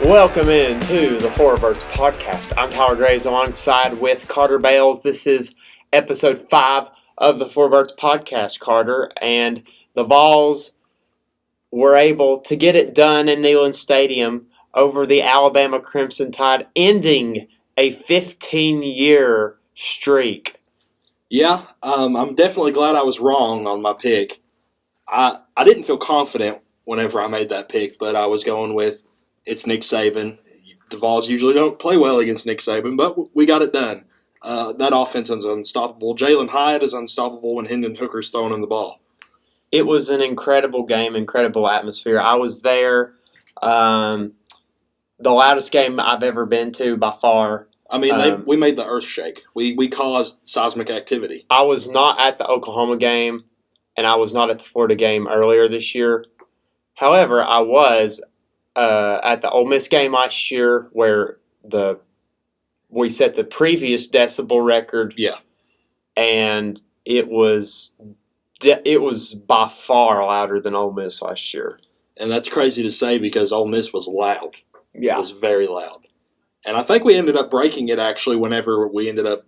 Welcome into the Verts podcast. I'm Tyler Graves alongside with Carter Bales. This is episode 5 of the Verts podcast, Carter. And the Vols were able to get it done in Neyland Stadium over the Alabama Crimson Tide, ending a 15-year streak. Yeah, I'm definitely glad I was wrong on my pick. I didn't feel confident whenever I made that pick, but I was going with it's Nick Saban. The Vols usually don't play well against Nick Saban, but we got it done. That offense is unstoppable. Jalen Hyatt is unstoppable when Hendon Hooker's throwing in the ball. It was an incredible game, incredible atmosphere. I was there. The loudest game I've ever been to by far. I mean, we made the earth shake. We caused seismic activity. I was not at the Oklahoma game, and I was not at the Florida game earlier this year. However, I was at the Ole Miss game last year, where we set the previous decibel record. Yeah, and it was by far louder than Ole Miss last year. And that's crazy to say because Ole Miss was loud. Yeah, it was very loud. And I think we ended up breaking it, actually, whenever we ended up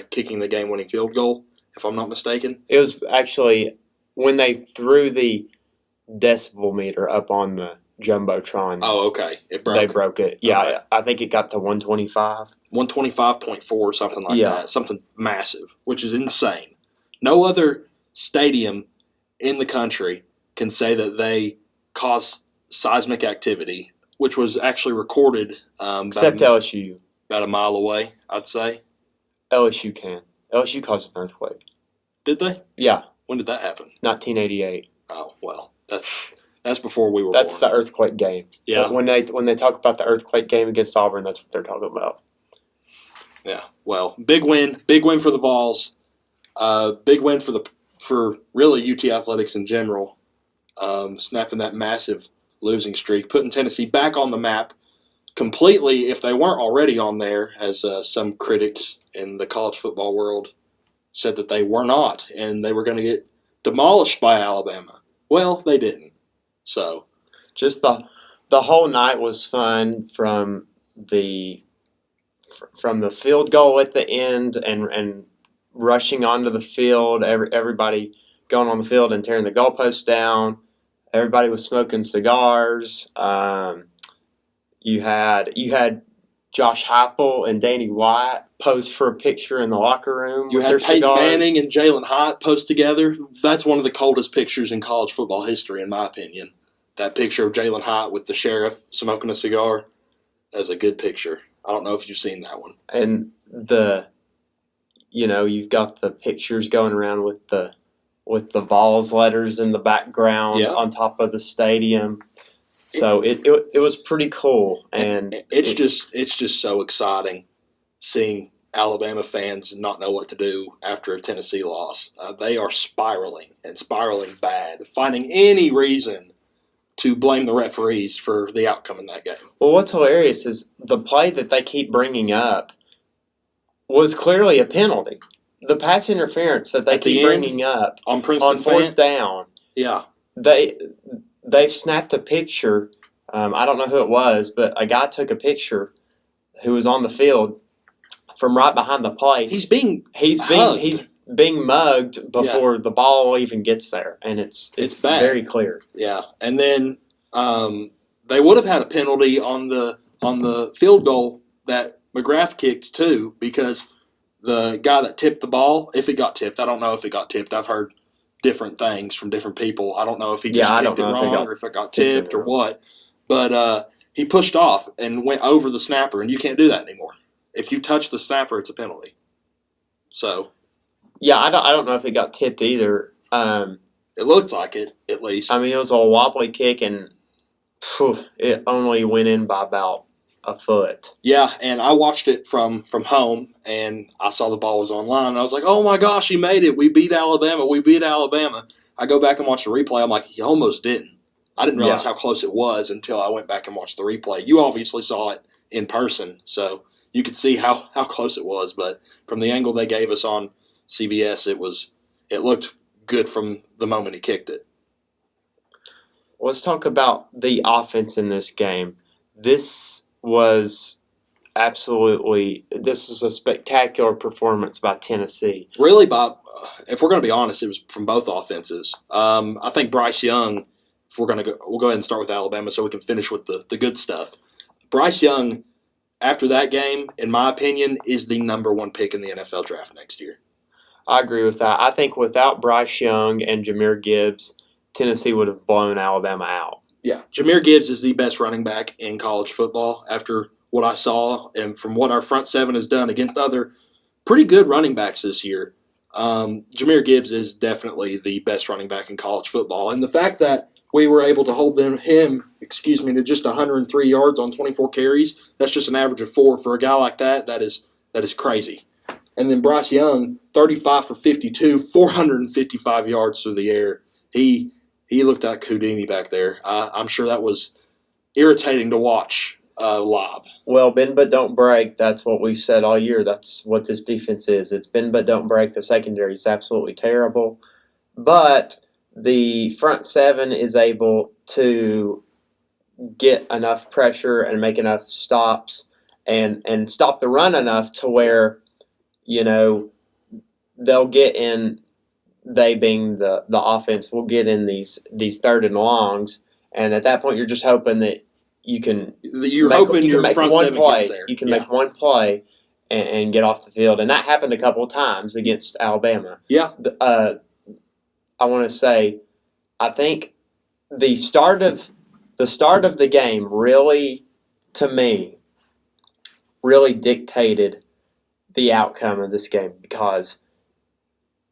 kicking the game-winning field goal, if I'm not mistaken. It was actually when they threw the decibel meter up on the Jumbotron. Oh, okay. They broke it. Yeah, okay. I think it got to 125. 125.4 or something like that. Something massive, which is insane. No other stadium in the country can say that they caused seismic activity, which was actually recorded except LSU. About a mile away, I'd say. LSU can. LSU caused an earthquake. Did they? Yeah. When did that happen? 1988. Oh, well, that's before we were That's born. the earthquake game. Yeah. When they talk about the earthquake game against Auburn, that's what they're talking about. Yeah. Well, big win for the Vols. Big win for really UT athletics in general. Snapping that massive losing streak, putting Tennessee back on the map completely, if they weren't already on there, as some critics in the college football world said that they were not, and they were going to get demolished by Alabama. Well, they didn't. So, just the whole night was fun from the field goal at the end and rushing onto the field, everybody going on the field and tearing the goalposts down. Everybody was smoking cigars. You had Josh Heupel and Danny White pose for a picture in the locker room. You had Peyton Manning and Jalen Hyatt post together. That's one of the coldest pictures in college football history, in my opinion. That picture of Jalen Hyatt with the sheriff smoking a cigar. That's a good picture. I don't know if you've seen that one. And you've got the pictures going around with the Vols letters in the background on top of the stadium. So it was pretty cool, and it's just so exciting seeing Alabama fans not know what to do after a Tennessee loss. They are spiraling bad, finding any reason to blame the referees for the outcome in that game. Well, what's hilarious is the play that they keep bringing up was clearly a penalty. The pass interference that they keep bringing up on fourth down. Yeah. They've snapped a picture. I don't know who it was, but a guy took a picture who was on the field from right behind the play. He's being mugged before the ball even gets there, and it's bad. Very clear. Yeah, and then they would have had a penalty on the field goal that McGrath kicked too, because the guy that tipped the ball, if it got tipped, I don't know if it got tipped. I've heard different things from different people. I don't know if he just tipped it wrong or if it got tipped or what. But he pushed off and went over the snapper, and you can't do that anymore. If you touch the snapper, it's a penalty. So, yeah, I don't know if it got tipped either. It looked like it, at least. I mean, it was a wobbly kick, and it only went in by about a foot. Yeah, and I watched it from home, and I saw the ball was online, and I was like, oh my gosh, he made it. We beat Alabama. I go back and watch the replay. I'm like, he almost didn't. I didn't realize how close it was until I went back and watched the replay. You obviously saw it in person, so you could see how close it was. But from the angle they gave us on CBS, it looked good from the moment he kicked it. Let's talk about the offense in this game. this was this was a spectacular performance by Tennessee. Really, Bob, if we're going to be honest, it was from both offenses. I think Bryce Young, if we're going to go, we'll go ahead and start with Alabama so we can finish with the good stuff. Bryce Young, after that game, in my opinion, is the number one pick in the NFL draft next year. I agree with that. I think without Bryce Young and Jahmyr Gibbs, Tennessee would have blown Alabama out. Yeah, Jahmyr Gibbs is the best running back in college football after what I saw and from what our front seven has done against other pretty good running backs this year. Jahmyr Gibbs is definitely the best running back in college football. And the fact that we were able to hold him to just 103 yards on 24 carries, that's just an average of 4 for a guy like that. That is crazy. And then Bryce Young, 35 for 52, 455 yards through the air. He looked like Houdini back there. I'm sure that was irritating to watch live. Well, bend but don't break. That's what we've said all year. That's what this defense is. It's bend but don't break. The secondary is absolutely terrible. But the front seven is able to get enough pressure and make enough stops and stop the run enough to where, they'll get in, they being the offense, will get in these third and longs. And at that point, you're just hoping that you can make one play. You can make one play and get off the field, and that happened a couple of times against Alabama. Yeah. I want to say, I think the start of the game really, to me, really dictated the outcome of this game because,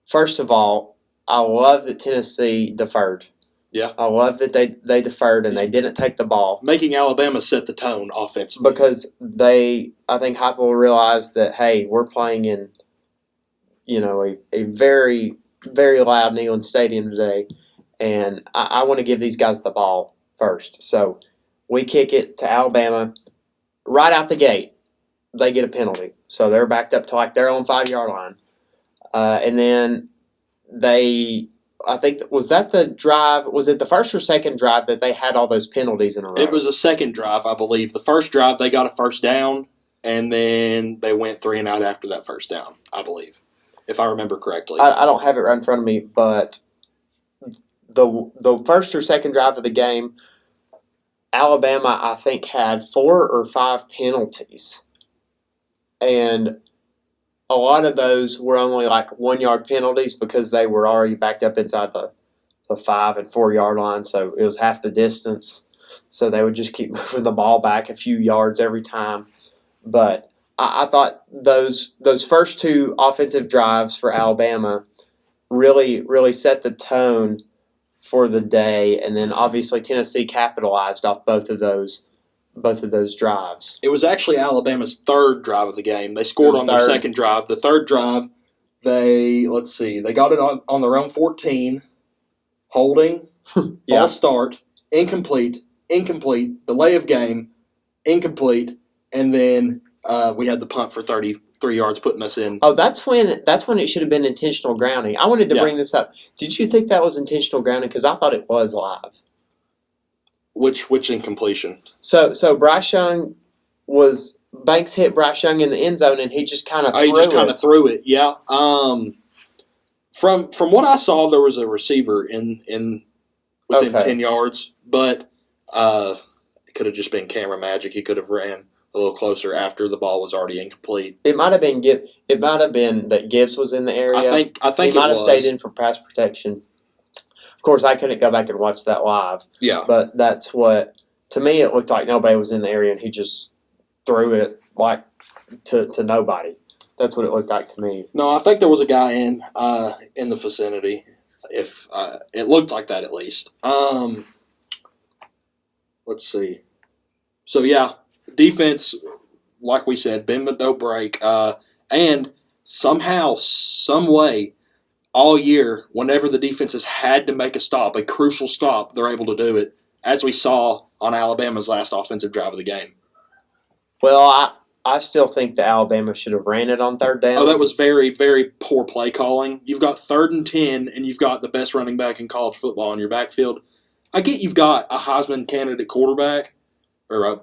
first of all, I love that Tennessee deferred. Yeah. I love that they deferred and they didn't take the ball. Making Alabama set the tone offensively. Because I think Heupel realized that, hey, we're playing in, a very, very loud Neyland Stadium today, and I want to give these guys the ball first. So we kick it to Alabama right out the gate. They get a penalty. So they're backed up to like their own 5-yard line. And then I think, was that the drive? Was it the first or second drive that they had all those penalties in a row? It was a second drive, I believe. The first drive, they got a first down, and then they went 3 and out after that first down, I believe, if I remember correctly. I don't have it right in front of me, but the first or second drive of the game, Alabama, I think, had 4 or 5 penalties. And a lot of those were only like 1-yard penalties because they were already backed up inside the 5 and 4-yard line, so it was half the distance. So they would just keep moving the ball back a few yards every time. But I thought those first 2 offensive drives for Alabama really, really set the tone for the day, and then obviously Tennessee capitalized off both of those drives. It was actually Alabama's third drive of the game. They scored on their second drive. The third drive, they got it on their own 14, holding, false start, incomplete, delay of game, incomplete, and then we had the punt for 33 yards, putting us in. Oh, that's when it should have been intentional grounding. I wanted to bring this up. Did you think that was intentional grounding? Because I thought it was live. Which incompletion? So Bryce Young Banks hit Bryce Young in the end zone, and he just kind of threw it. Yeah. From what I saw, there was a receiver within 10 yards, but it could have just been camera magic. He could have ran a little closer after the ball was already incomplete. It might have been that Gibbs was in the area. I think he might have stayed in for pass protection. Of course, I couldn't go back and watch that live. Yeah. But that's what, to me, it looked like nobody was in the area, and he just threw it like to nobody. That's what it looked like to me. No, I think there was a guy in the vicinity. If it looked like that, at least. Let's see. So yeah, defense, like we said, bend but don't break, and somehow, some way, all year, whenever the defense has had to make a crucial stop, they're able to do it, as we saw on Alabama's last offensive drive of the game. Well, I still think that Alabama should have ran it on third down. Oh, that was very, very poor play calling. You've got 3rd and 10, and you've got the best running back in college football in your backfield. I get you've got a Heisman candidate quarterback, or a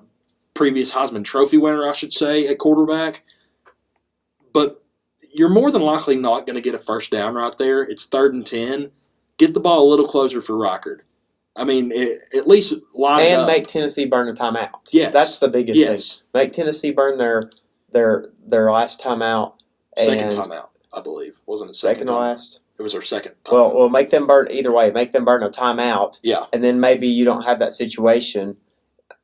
previous Heisman Trophy winner, I should say, at quarterback. But you're more than likely not going to get a first down right there. It's 3rd and 10. Get the ball a little closer for Rockard. I mean, at least line it And up. make Tennessee burn a timeout. Yes. That's the biggest thing. Yes. Make Tennessee burn their last timeout. Second timeout, I believe. Wasn't it Second to timeout? last? It was our second timeout. Well, make them burn either way. Make them burn a timeout. Yeah. And then maybe you don't have that situation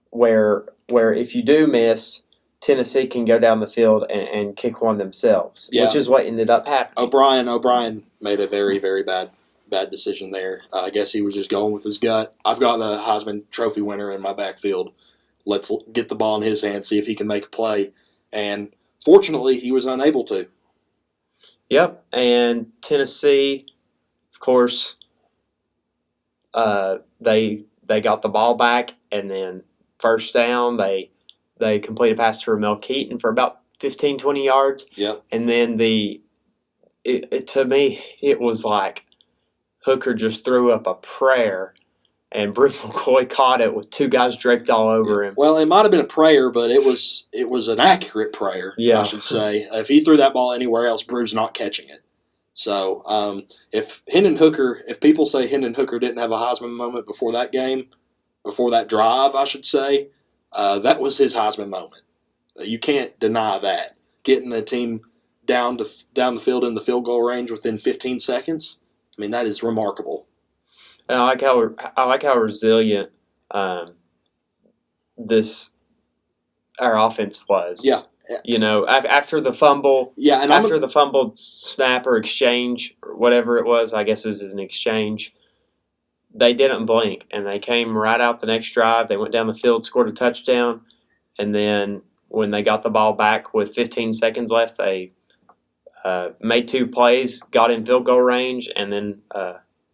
where if you do miss, Tennessee can go down the field and kick one themselves, which is what ended up happening. O'Brien made a very, very bad decision there. I guess he was just going with his gut. I've got the Heisman Trophy winner in my backfield. Let's get the ball in his hands, see if he can make a play. And fortunately, he was unable to. Yep, and Tennessee, of course, they got the ball back, and then first down, they completed a pass to Ramel Keaton for about 15, 20 yards. Yep. And then to me, it was like Hooker just threw up a prayer, and Brim McCoy caught it with two guys draped all over him. Well, it might have been a prayer, but it was an accurate prayer, I should say. If he threw that ball anywhere else, Brew's not catching it. So if people say Hendon Hooker didn't have a Heisman moment before that game, before that drive, I should say, that was his Heisman moment. You can't deny that. Getting the team down the field in the field goal range within 15 seconds, I mean, that is remarkable. And I like how resilient our offense was. Yeah. You know, after the fumble, after the fumbled snap or exchange or whatever it was, I guess it was an exchange. They didn't blink, and they came right out the next drive. They went down the field, scored a touchdown, and then when they got the ball back with 15 seconds left, they made 2 plays, got in field goal range, and then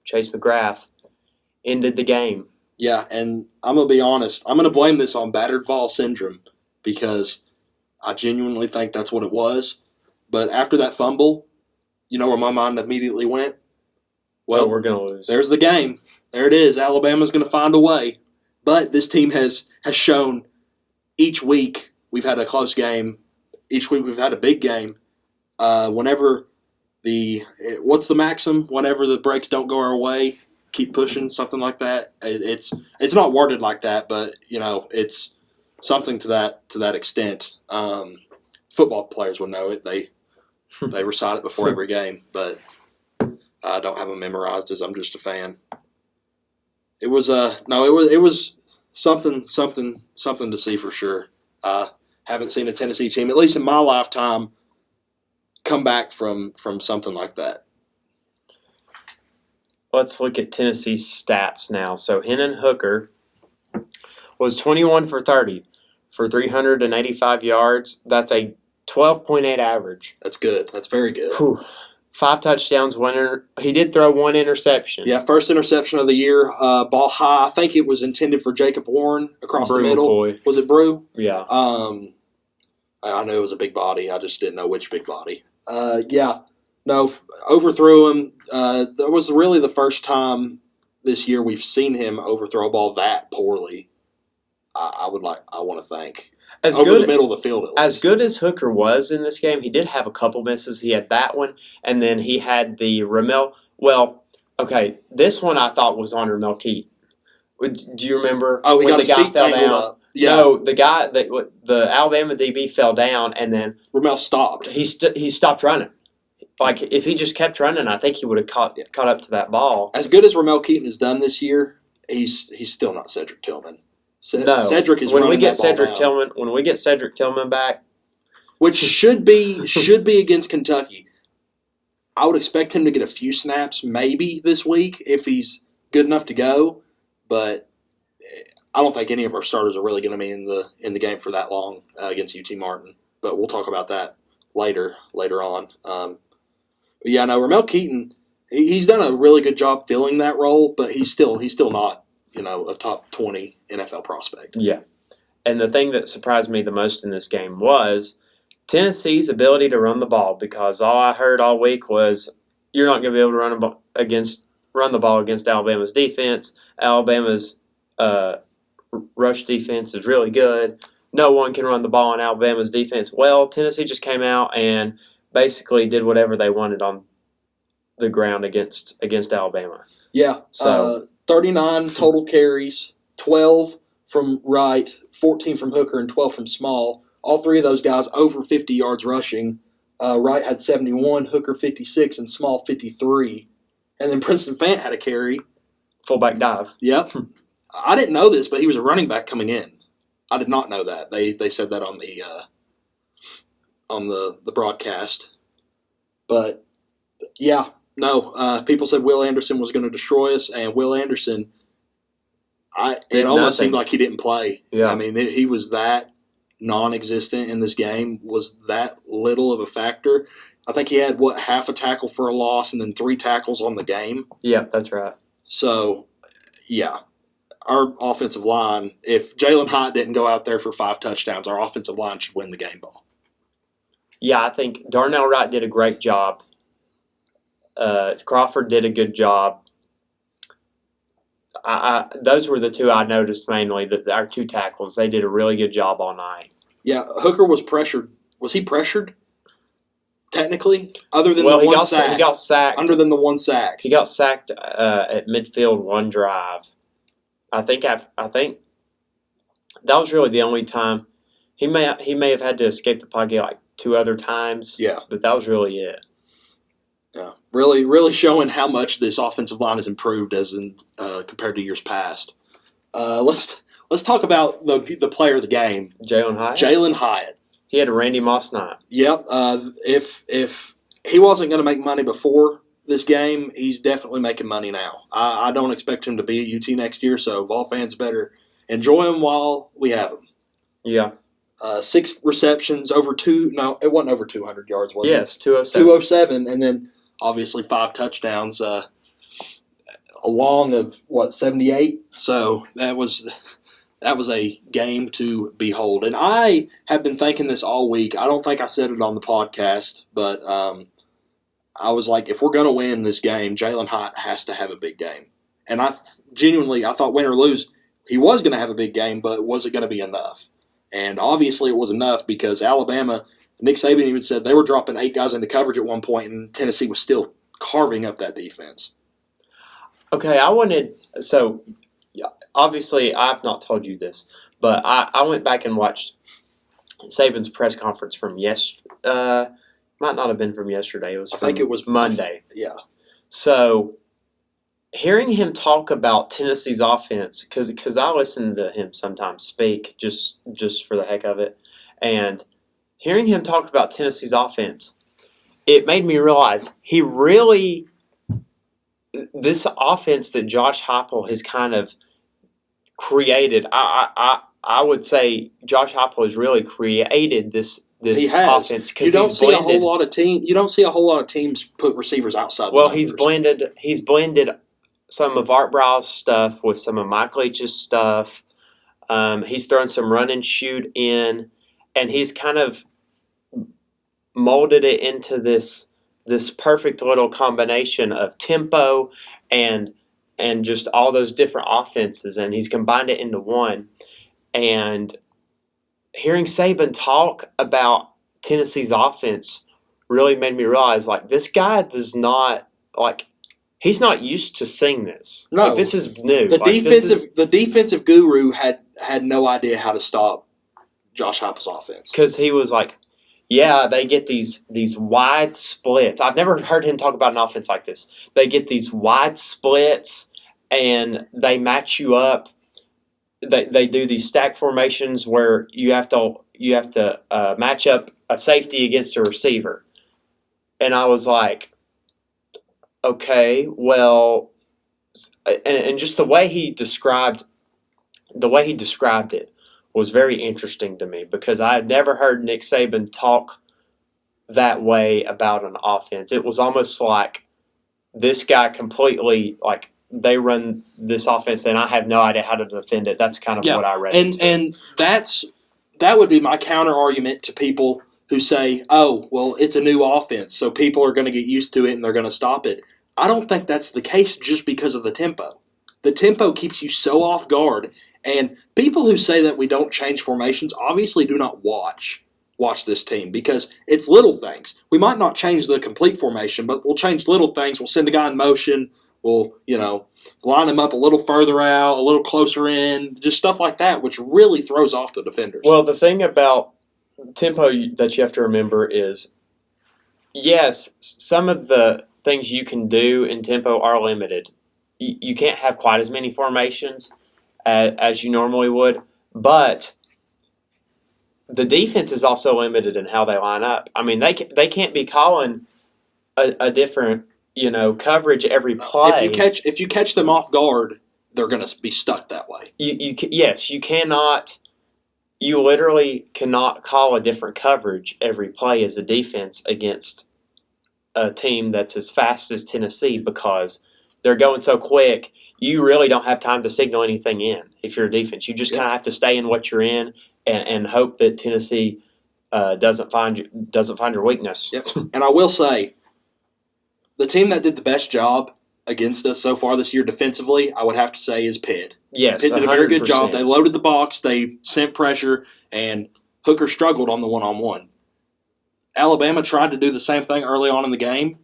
Chase McGrath ended the game. Yeah, and I'm going to be honest. I'm going to blame this on battered Vol syndrome because I genuinely think that's what it was. But after that fumble, you know where my mind immediately went? Well, we're going to lose. There's the game. There it is. Alabama's going to find a way. But this team has shown each week we've had a close game. Each week we've had a big game. Whenever what's the maxim? Whenever the breaks don't go our way, keep pushing, something like that. It's not worded like that, but you know it's something to that extent. Football players would know it. They recite it before every game, but I don't have them memorized as I'm just a fan. It was it was something to see for sure. Haven't seen a Tennessee team, at least in my lifetime, come back from something like that. Let's look at Tennessee's stats now. So Hendon Hooker was 21 for 30 for 385 yards. That's a 12.8 average. That's good. That's very good. Whew. 5 touchdowns, he did throw 1 interception. Yeah, first interception of the year. Ball high. I think it was intended for Jacob Warren across the middle. McCoy. Was it Brew? Yeah. I know it was a big body. I just didn't know which big body. No, overthrew him. That was really the first time this year we've seen him overthrow a ball that poorly. I want to think. Over the middle of the field, at least. As good as Hooker was in this game, he did have a couple misses. He had that one, and then he had the Ramel. Well, okay, this one I thought was on Ramel Keaton. Do you remember when got the guy fell down? Up. Yeah. No, the Alabama DB fell down, and then Ramel stopped. He stopped running. Like, if he just kept running, I think he would have caught up to that ball. As good as Ramel Keaton has done this year, he's still not Cedric Tillman. No. Cedric is when running we get that ball Cedric down. Tillman, when we get Cedric Tillman back, which should be against Kentucky. I would expect him to get a few snaps maybe this week if he's good enough to go, but I don't think any of our starters are really going to be in the game for that long against UT Martin. But we'll talk about that later on. Ramel Keaton, he's done a really good job filling that role, but he's still not a top 20 NFL prospect. Yeah. And the thing that surprised me the most in this game was Tennessee's ability to run the ball, because all I heard all week was you're not going to be able to run the ball against Alabama's defense. Alabama's rush defense is really good. no one can run the ball in Alabama's defense. Well, Tennessee just came out and basically did whatever they wanted on the ground against Alabama. Yeah. So 39 total carries, 12 from Wright, 14 from Hooker, and 12 from Small. All three of those guys over 50 yards rushing. Wright had 71, Hooker 56, and Small 53. And then Princeton Fant had a carry. fullback dive. Yep. I didn't know this, but he was a running back coming in. I did not know that. They said that on the broadcast. But yeah, no. People said Will Anderson was going to destroy us, and Will Anderson, it almost seemed like he didn't play. Yeah. I mean, he was that non-existent in this game. Was that little of a factor? I think he had half a tackle for a loss, and then 3 tackles on the game. Yeah, that's right. So, yeah. Our offensive line, if Jalen Hyatt didn't go out there for 5 touchdowns, our offensive line should win the game ball. Yeah, I think Darnell Wright did a great job. Crawford did a good job. Those were the two I noticed mainly, that our 2 tackles. They did a really good job all night. Yeah, Hooker was pressured. Was he pressured? Technically? Other than Well, the one sack? He got sacked. Other than the one sack. He got sacked at midfield one drive. I think that was really the only time. He may have had to escape the pocket like 2 other times. Yeah. But that was really it. Yeah. Really, really showing how much this offensive line has improved as in compared to years past. Let's talk about the player of the game. Jalen Hyatt. He had a Randy Moss night. Yep. If he wasn't going to make money before this game, he's definitely making money now. I don't expect him to be at UT next year, so Vol fans better enjoy him while we have him. Yeah. 6 receptions, it wasn't over 200 yards, was it? Yes, 207. 207, and then obviously 5 touchdowns, along of 78. So that was a game to behold. And I have been thinking this all week. I don't think I said it on the podcast, but I was like, if we're going to win this game, Jalen Hyatt has to have a big game. And I thought win or lose, he was going to have a big game, but was it going to be enough? And obviously it was enough because Alabama, Nick Saban even said they were dropping 8 guys into coverage at one point, and Tennessee was still carving up that defense. Okay, obviously I've not told you this, but I went back and watched Saban's press conference from yesterday. Might not have been from yesterday. I think it was Monday. Yeah. So hearing him talk about Tennessee's offense, because I listen to him sometimes speak just for the heck of it, and hearing him talk about Tennessee's offense, it made me realize this offense that Josh Heupel has kind of created. I would say Josh Heupel has really created this offense because you don't see a whole lot of teams put receivers outside. Well, he's blended some of Art Brow's stuff with some of Mike Leach's stuff. He's thrown some run and shoot in, and he's kind of molded it into this perfect little combination of tempo and just all those different offenses, and he's combined it into one. And hearing Saban talk about Tennessee's offense really made me realize, like, this guy does not, like, he's not used to seeing this. No. Like, this is new. The defensive guru had no idea how to stop Josh Heupel's offense. Because he was like, yeah, they get these wide splits. I've never heard him talk about an offense like this. They get these wide splits, and they match you up. They do these stack formations where you have to match up a safety against a receiver. And I was like, okay, well, and just the way he described it was very interesting to me because I had never heard Nick Saban talk that way about an offense. It was almost like this guy completely, like, they run this offense and I have no idea how to defend it. That's kind of what I read. And that would be my counter argument to people who say, oh, well, it's a new offense, so people are going to get used to it and they're going to stop it. I don't think that's the case just because of the tempo. The tempo keeps you so off guard, And people who say that we don't change formations obviously do not watch this team because it's little things. We might not change the complete formation, but we'll change little things. We'll send a guy in motion. We'll, line him up a little further out, a little closer in, just stuff like that, which really throws off the defenders. Well, the thing about tempo that you have to remember is, yes, some of the things you can do in tempo are limited. You can't have quite as many formations as you normally would, but the defense is also limited in how they line up. I mean, they can't be calling a different coverage every play. If you catch them off guard, they're going to be stuck that way. You cannot. You literally cannot call a different coverage every play as a defense against a team that's as fast as Tennessee because they're going so quick. You really don't have time to signal anything in if you're a defense. You just kind of have to stay in what you're in and hope that Tennessee doesn't find your weakness. Yep. And I will say, the team that did the best job against us so far this year defensively, I would have to say, is Pitt. Yes, Pitt did a very good 100%. job. They loaded the box, they sent pressure, and Hooker struggled on the one-on-one. Alabama tried to do the same thing early on in the game.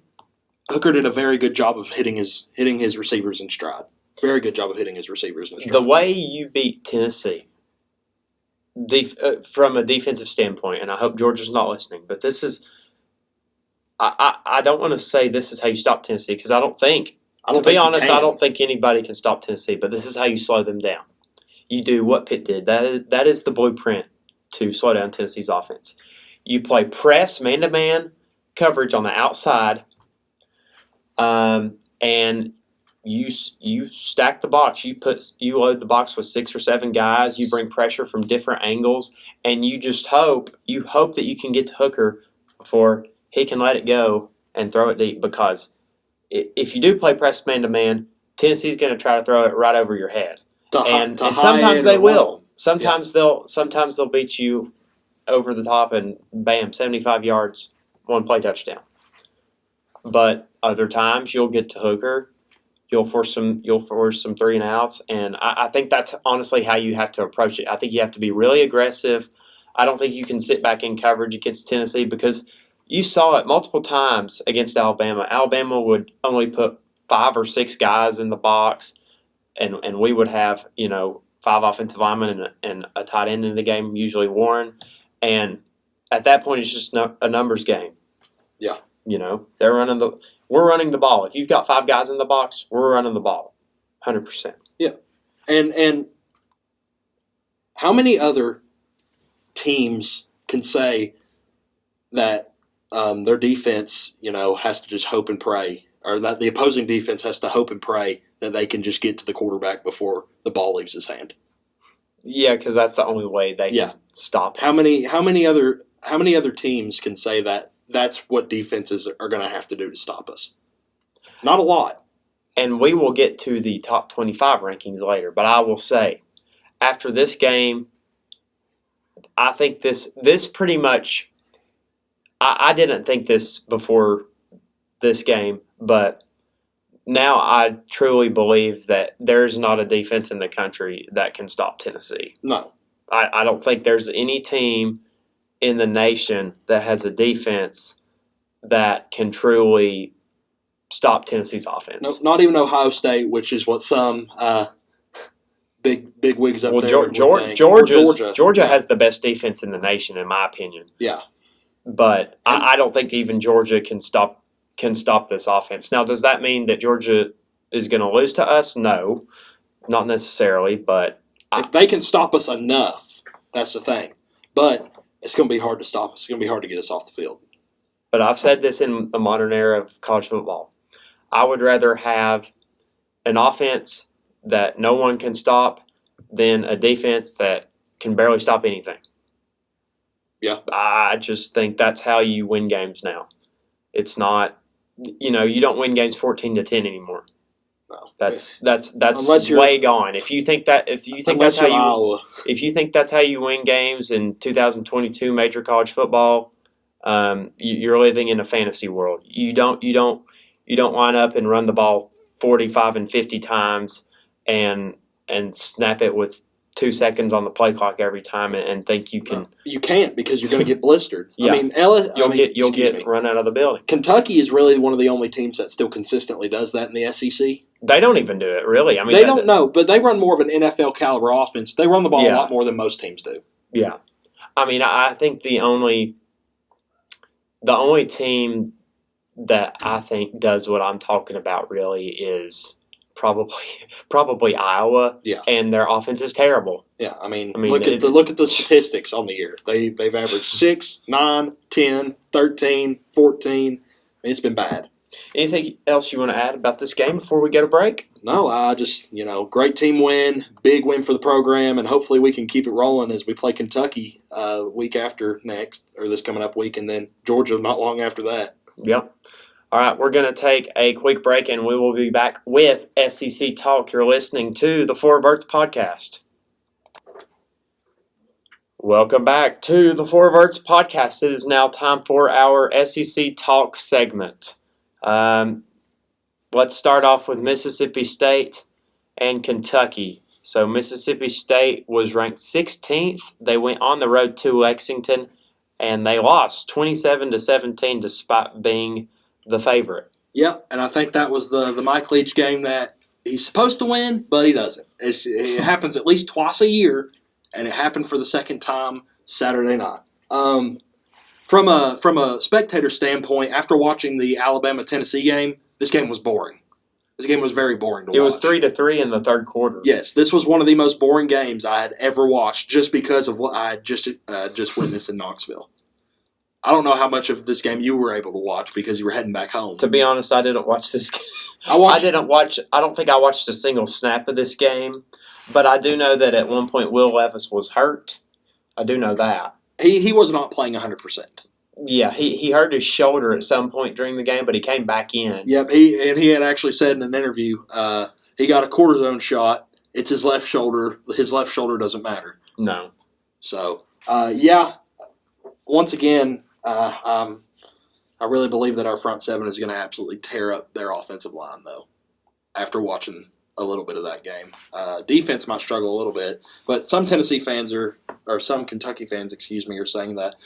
Hooker did a very good job of hitting his receivers in stride. Very good job of hitting his receivers in stride. The way you beat Tennessee, from a defensive standpoint, and I hope Georgia's not listening, but this is – I don't want to say this is how you stop Tennessee because I don't think anybody can stop Tennessee, but this is how you slow them down. You do what Pitt did. That is the blueprint to slow down Tennessee's offense. You play press, man-to-man coverage on the outside, and you stack the box. You load the box with 6 or 7 guys. You bring pressure from different angles, and you just hope that you can get to Hooker before he can let it go and throw it deep. Because if you do play press man-to-man, Tennessee's going to try to throw it right over your head, and sometimes they will. Sometimes they'll beat you over the top and bam, 75 yards, 1 play touchdown. But other times you'll get to Hooker, you'll force some 3 and outs, and I think that's honestly how you have to approach it. I think you have to be really aggressive. I don't think you can sit back in coverage against Tennessee because you saw it multiple times against Alabama. Alabama would only put 5 or 6 guys in the box, and we would have 5 offensive linemen and a tight end in the game, usually Warren. And at that point, it's just a numbers game. Yeah. We're running the ball. If you've got 5 guys in the box, we're running the ball, 100%. Yeah, and how many other teams can say that their defense, has to just hope and pray, or that the opposing defense has to hope and pray that they can just get to the quarterback before the ball leaves his hand? Yeah, because that's the only way they can stop it. How many other teams can say that that's what defenses are going to have to do to stop us? Not a lot. And we will get to the top 25 rankings later, but I will say, after this game, I think this pretty much. I didn't think this before this game, but now I truly believe that there's not a defense in the country that can stop Tennessee. No. I don't think there's any team in the nation that has a defense that can truly stop Tennessee's offense. No, not even Ohio State, which is what some big wigs up there Georgia has the best defense in the nation, in my opinion. Yeah. But I don't think even Georgia can stop this offense. Now, does that mean that Georgia is going to lose to us? No, not necessarily. But if they can stop us enough, that's the thing. But it's going to be hard to stop us. It's going to be hard to get us off the field. But I've said this in the modern era of college football. I would rather have an offense that no one can stop than a defense that can barely stop anything. Yeah. I just think that's how you win games now. It's not, you don't win games 14-10 anymore. No. That's way gone. If you think that's how you win games in 2022 major college football, you're living in a fantasy world. You don't line up and run the ball 45 and 50 times and snap it with 2 seconds on the play clock every time and think you can. No, you can't because you're going to get blistered. Yeah. You'll get run out of the building. Kentucky is really one of the only teams that still consistently does that in the SEC. They don't even do it, really. I mean, they don't know, but they run more of an NFL caliber offense. They run the ball a lot more than most teams do. Yeah. I mean, I think the only team that I think does what I'm talking about really is probably Iowa. Yeah. And their offense is terrible. Yeah, I mean look at the statistics on the year. They've averaged 6, 9, 10, 13, 14. I mean, it's been bad. Anything else you want to add about this game before we go to break? No, I just, great team win, big win for the program, and hopefully we can keep it rolling as we play Kentucky week after next, or this coming up week, and then Georgia not long after that. Yep. All right, we're going to take a quick break, and we will be back with SEC Talk. You're listening to the Verts podcast. Welcome back to the Verts podcast. It is now time for our SEC Talk segment. Let's start off with Mississippi State and Kentucky. So Mississippi State was ranked 16th. They went on the road to Lexington, and they lost 27-17 despite being the favorite. Yep, and I think that was the Mike Leach game that he's supposed to win, but he doesn't. It happens at least twice a year, and it happened for the second time Saturday night. From a spectator standpoint, after watching the Alabama-Tennessee game, this game was boring. This game was very boring to watch. It was 3-3 in the third quarter. Yes, this was one of the most boring games I had ever watched just because of what I had just witnessed in Knoxville. I don't know how much of this game you were able to watch because you were heading back home. To be honest, I didn't watch this game. I don't think I watched a single snap of this game, but I do know that at one point Will Levis was hurt. I do know that. He was not playing 100%. Yeah, he hurt his shoulder at some point during the game, but he came back in. Yep, he had actually said in an interview he got a cortisone shot. It's his left shoulder. His left shoulder doesn't matter. No. So, once again, I really believe that our front seven is going to absolutely tear up their offensive line, though, after watching a little bit of that game. Defense might struggle a little bit, but some Tennessee fans or some Kentucky fans, are saying that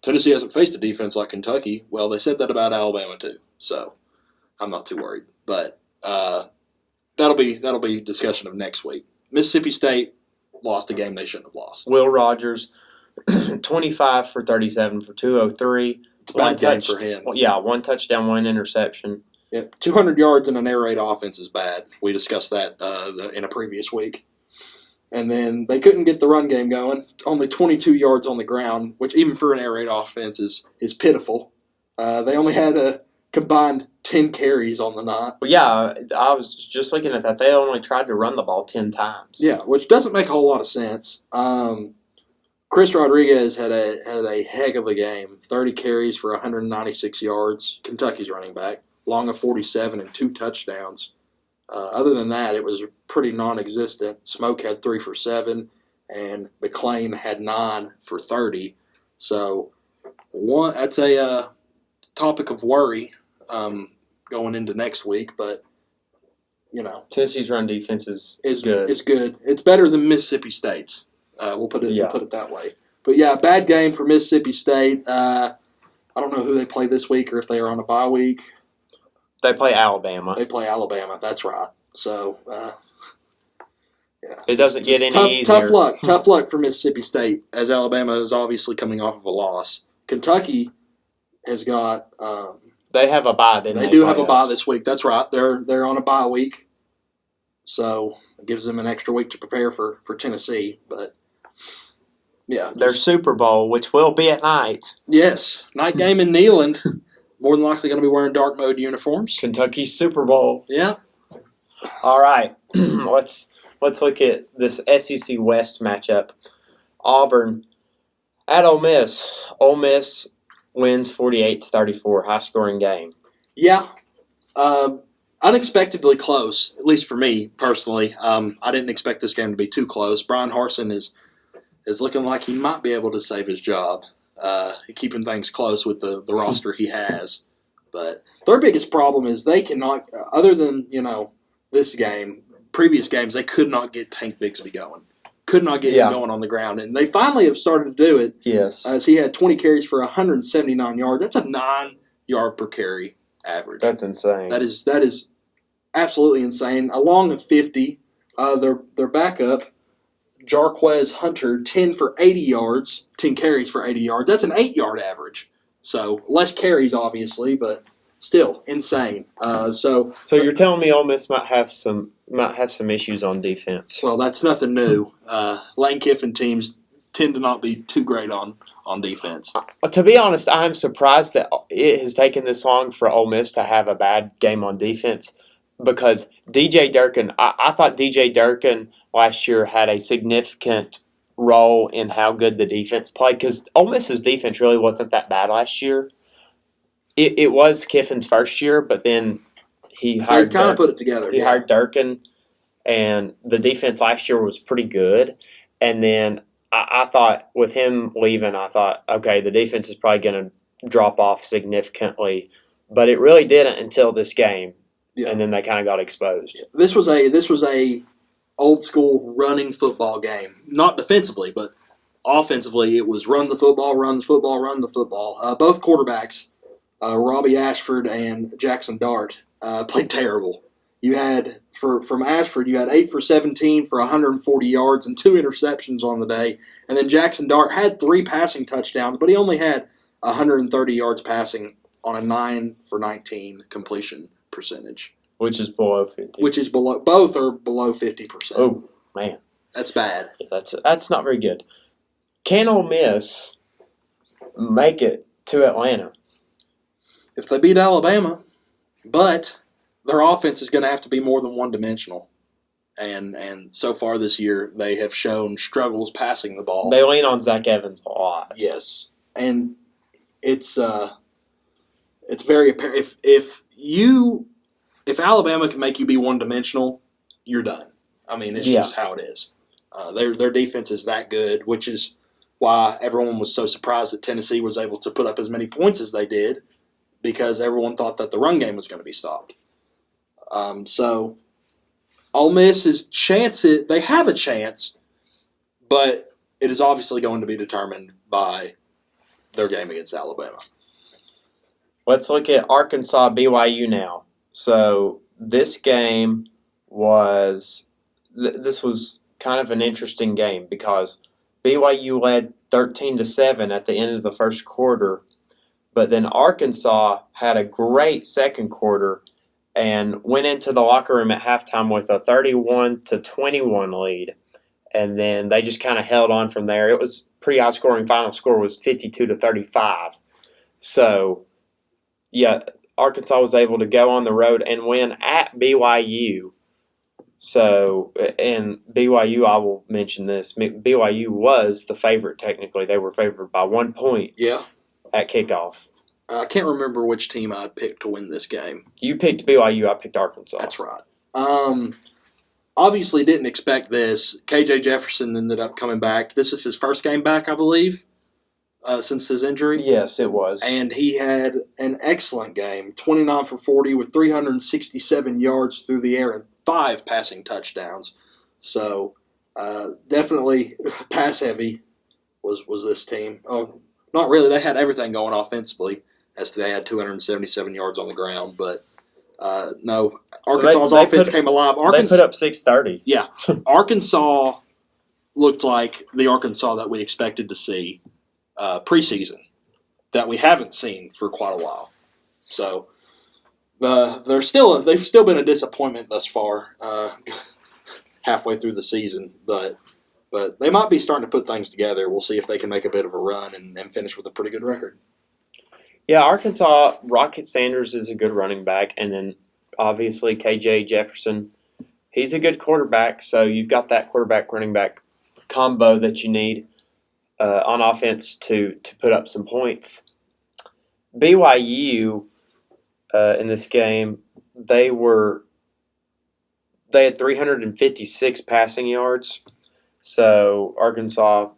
Tennessee hasn't faced a defense like Kentucky. Well, they said that about Alabama too, so I'm not too worried. But that'll be discussion of next week. Mississippi State lost a game they shouldn't have lost. Will Rogers, 25 for 37 for 203. It's a bad game for him. Yeah, 1 touchdown, 1 interception. Yep, 200 yards in an air raid offense is bad. We discussed that in a previous week. And then they couldn't get the run game going. Only 22 yards on the ground, which even for an air raid offense is pitiful. They only had a combined 10 carries on the night. Well, yeah, I was just looking at that. They only tried to run the ball 10 times. Yeah, which doesn't make a whole lot of sense. Chris Rodriguez had a heck of a game. 30 carries for 196 yards. Kentucky's running back. Long of 47 and 2 touchdowns. Other than that, it was pretty non-existent. Smoke had 3 for 7, and McClain had 9 for 30. So that's a topic of worry going into next week. But Tennessee's run defense is good. It's good. It's better than Mississippi State's. We'll put it that way. But yeah, bad game for Mississippi State. I don't know who they play this week or if they are on a bye week. They play Alabama. That's right. So, yeah. It doesn't get any easier. Tough luck for Mississippi State, as Alabama is obviously coming off of a loss. Kentucky has got. They have a bye. They do have a bye this week. That's right. They're on a bye week, so it gives them an extra week to prepare for Tennessee. But yeah, their Super Bowl, which will be at night. Yes, night game in Neyland. More than likely going to be wearing dark mode uniforms. Kentucky Super Bowl. Yeah. All right. Let's look at this SEC West matchup. Auburn at Ole Miss. Ole Miss wins 48-34. High scoring game. Yeah. Unexpectedly close, at least for me personally. I didn't expect this game to be too close. Brian Harsin is looking like he might be able to save his job. Keeping things close with the roster he has. But their biggest problem is they cannot, other than, this game, previous games, they could not get Tank Bigsby going. could not get him going on the ground. And they finally have started to do it. Yes. As he had 20 carries for 179 yards. That's a 9-yard per carry average. That's insane. That is absolutely insane. Along with 50, their backup, Jarquez Hunter, 10 for 80 yards, 10 carries for 80 yards. That's an 8-yard average. So less carries, obviously, but still insane. So you're telling me Ole Miss might have some issues on defense? Well, that's nothing new. Lane Kiffin teams tend to not be too great on defense. To be honest, I'm surprised that it has taken this long for Ole Miss to have a bad game on defense because DJ Durkin, I thought DJ Durkin last year had a significant role in how good the defense played because Ole Miss's defense really wasn't that bad last year. It was Kiffin's first year, but then he hired kind of put it together. He hired Durkin, and the defense last year was pretty good. And then I thought with him leaving, I thought, okay, the defense is probably going to drop off significantly, but it really didn't until this game, and then they kind of got exposed. This was a old school running football game, not defensively, but offensively. It was run the football, run the football, run the football. Both quarterbacks, Robbie Ashford and Jackson Dart, played terrible. You had from Ashford, you had 8 for 17 for 140 yards and 2 interceptions on the day, and then Jackson Dart had 3 passing touchdowns, but he only had 130 yards passing on a 9 for 19 completion percentage, which is below 50. Both are below 50%. Oh man, that's bad. That's not very good. Can Ole Miss make it to Atlanta? If they beat Alabama, but their offense is going to have to be more than one-dimensional. And so far this year, they have shown struggles passing the ball. They lean on Zach Evans a lot. Yes. And it's very apparent. If Alabama can make you be one-dimensional, you're done. I mean, it's just how it is. Their defense is that good, which is why everyone was so surprised that Tennessee was able to put up as many points as they did, because everyone thought that the run game was going to be stopped. So Ole Miss's chances, they have a chance, but it is obviously going to be determined by their game against Alabama. Let's look at Arkansas BYU now. So this game was kind of an interesting game because BYU led 13-7 at the end of the first quarter, but then Arkansas had a great second quarter and went into the locker room at halftime with a 31-21 lead. And then they just kind of held on from there. It was pretty high scoring. Final score was 52-35. So, yeah, Arkansas was able to go on the road and win at BYU. So, and BYU, I will mention this, BYU was the favorite technically. They were favored by 1 point at kickoff. I can't remember which team I picked to win this game. You picked BYU, I picked Arkansas. That's right. Obviously didn't expect this. KJ Jefferson ended up coming back. This is his first game back, I believe, since his injury. Yes, it was. And he had an excellent game, 29 for 40 with 367 yards through the air and 5 passing touchdowns. So definitely pass heavy was this team. Oh, not really. They had everything going offensively. They had 277 yards on the ground, but no, Arkansas's offense came alive. They put up 630. Yeah, Arkansas looked like the Arkansas that we expected to see preseason, that we haven't seen for quite a while. So they've still been a disappointment thus far, halfway through the season, but they might be starting to put things together. We'll see if they can make a bit of a run and finish with a pretty good record. Yeah, Arkansas, Rocket Sanders is a good running back, and then obviously KJ Jefferson, he's a good quarterback, so you've got that quarterback-running back combo that you need on offense to put up some points. BYU in this game, they had 356 passing yards, so Arkansas,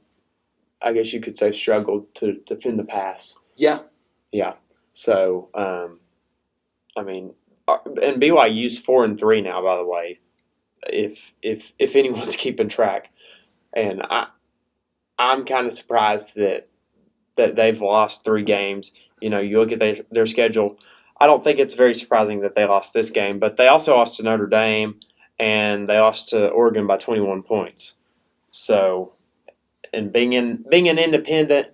I guess you could say, struggled to defend the pass. Yeah. Yeah. So, I mean, and BYU's 4-3 now, by the way, if anyone's keeping track. and I'm kind of surprised that they've lost 3 games. You know, you look at their schedule. I don't think it's very surprising that they lost this game, but they also lost to Notre Dame and they lost to Oregon by 21 points. So, and being an independent,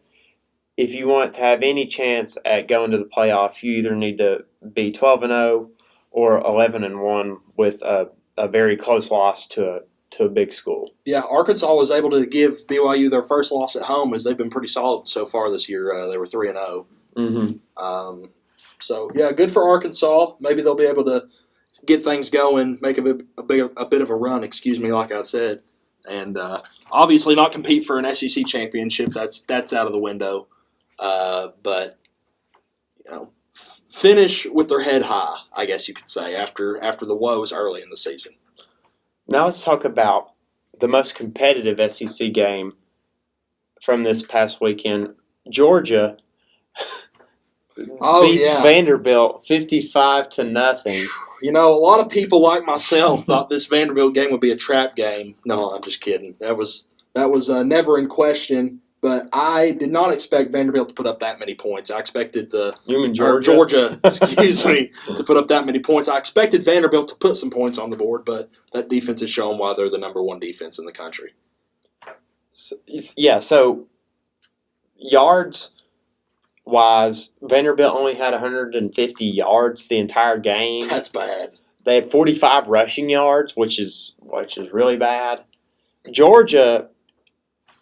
if you want to have any chance at going to the playoff, you either need to be 12-0 or 11-1 with a very close loss to a big school. Yeah, Arkansas was able to give BYU their first loss at home, as they've been pretty solid so far this year. They were 3-0. Mm-hmm. So yeah, good for Arkansas. Maybe they'll be able to get things going, make a bit of a run. Excuse me, like I said, and obviously not compete for an SEC championship. That's out of the window. But you know, finish with their head high, I guess you could say, after the woes early in the season. Now let's talk about the most competitive SEC game from this past weekend. Georgia beats Vanderbilt 55-0. You know, a lot of people like myself thought this Vanderbilt game would be a trap game. No, I'm just kidding. That was never in question. But I did not expect Vanderbilt to put up that many points. I expected Georgia, excuse me, to put up that many points. I expected Vanderbilt to put some points on the board, but that defense has shown why they're the number 1 defense in the country. So yards-wise, Vanderbilt only had 150 yards the entire game. That's bad. They had 45 rushing yards, which is really bad. Georgia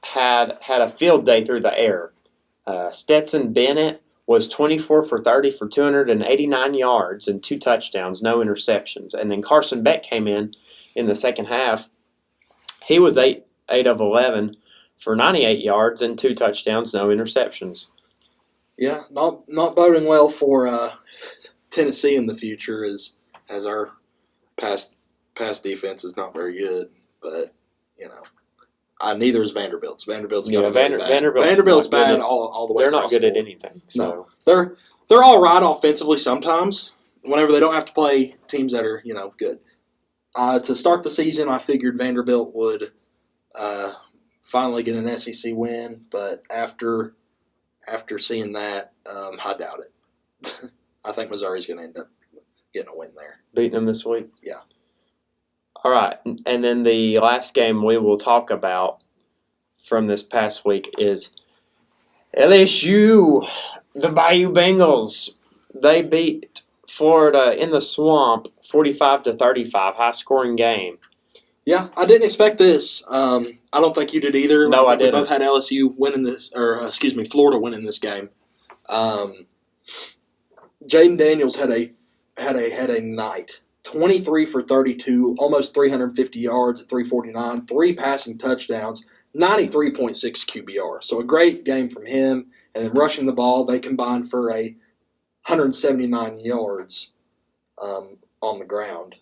had a field day through the air. Stetson Bennett was 24 for 30 for 289 yards and 2 touchdowns, no interceptions. And then Carson Beck came in the second half. He was 8 of 11 for 98 yards and 2 touchdowns, no interceptions. Yeah, not boding well for Tennessee in the future, as our past defense is not very good. But you know. Neither is Vanderbilt's. Vanderbilt's got Vanderbilt's bad all the way. They're not good at anything. So. No, they're all right offensively sometimes. Whenever they don't have to play teams that are good. To start the season, I figured Vanderbilt would finally get an SEC win, but after seeing that, I doubt it. I think Missouri's going to end up getting a win there. Beating them this week? Yeah. All right, and then the last game we will talk about from this past week is LSU, the Bayou Bengals. They beat Florida in the swamp 45-35, high-scoring game. Yeah, I didn't expect this. I don't think you did either. No, I didn't. We both had LSU winning this, Florida winning this game. Jaden Daniels had a night. 23 for 32, almost 350 yards at 349, 3 passing touchdowns, 93.6 QBR. So a great game from him. And then rushing the ball, they combined for 179 yards on the ground.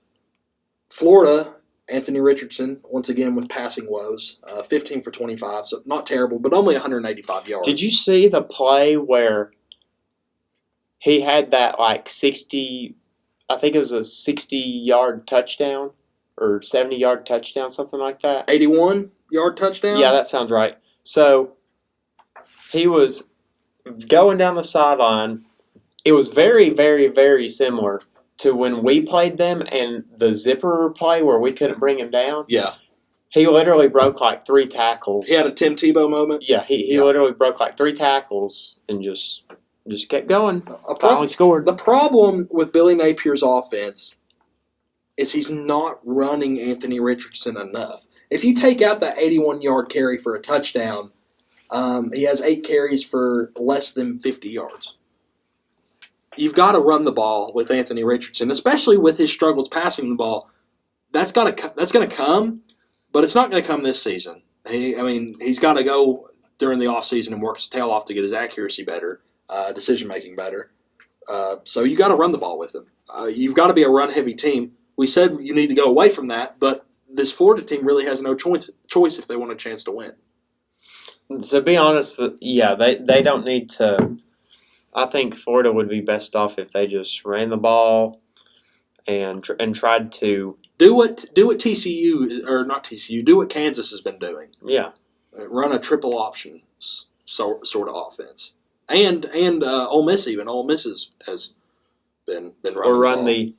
Florida, Anthony Richardson, once again with passing woes, 15 for 25, so not terrible, but only 185 yards. Did you see the play where he had that 60... I think it was a 60-yard touchdown or 70-yard touchdown, something like that. 81-yard touchdown? Yeah, that sounds right. So he was going down the sideline. It was very, very, very similar to when we played them and the zipper play where we couldn't bring him down. Yeah. He literally broke 3 tackles. He had a Tim Tebow moment? Yeah, he literally broke 3 tackles and just kept going. Finally scored. The problem with Billy Napier's offense is he's not running Anthony Richardson enough. If you take out that 81-yard carry for a touchdown, he has 8 carries for less than 50 yards. You've got to run the ball with Anthony Richardson, especially with his struggles passing the ball. That's going to come, but it's not going to come this season. He's got to go during the offseason and work his tail off to get his accuracy better. Decision-making better. So you got to run the ball with him. You've got to be a run-heavy team. We said you need to go away from that, but this Florida team really has no choice if they want a chance to win. To be honest, yeah, they don't need to. I think Florida would be best off if they just ran the ball and tried to Do what TCU or not TCU. Do what Kansas has been doing. Yeah. Run a triple option sort of offense, and Ole Miss even Ole Miss has been running. Or run the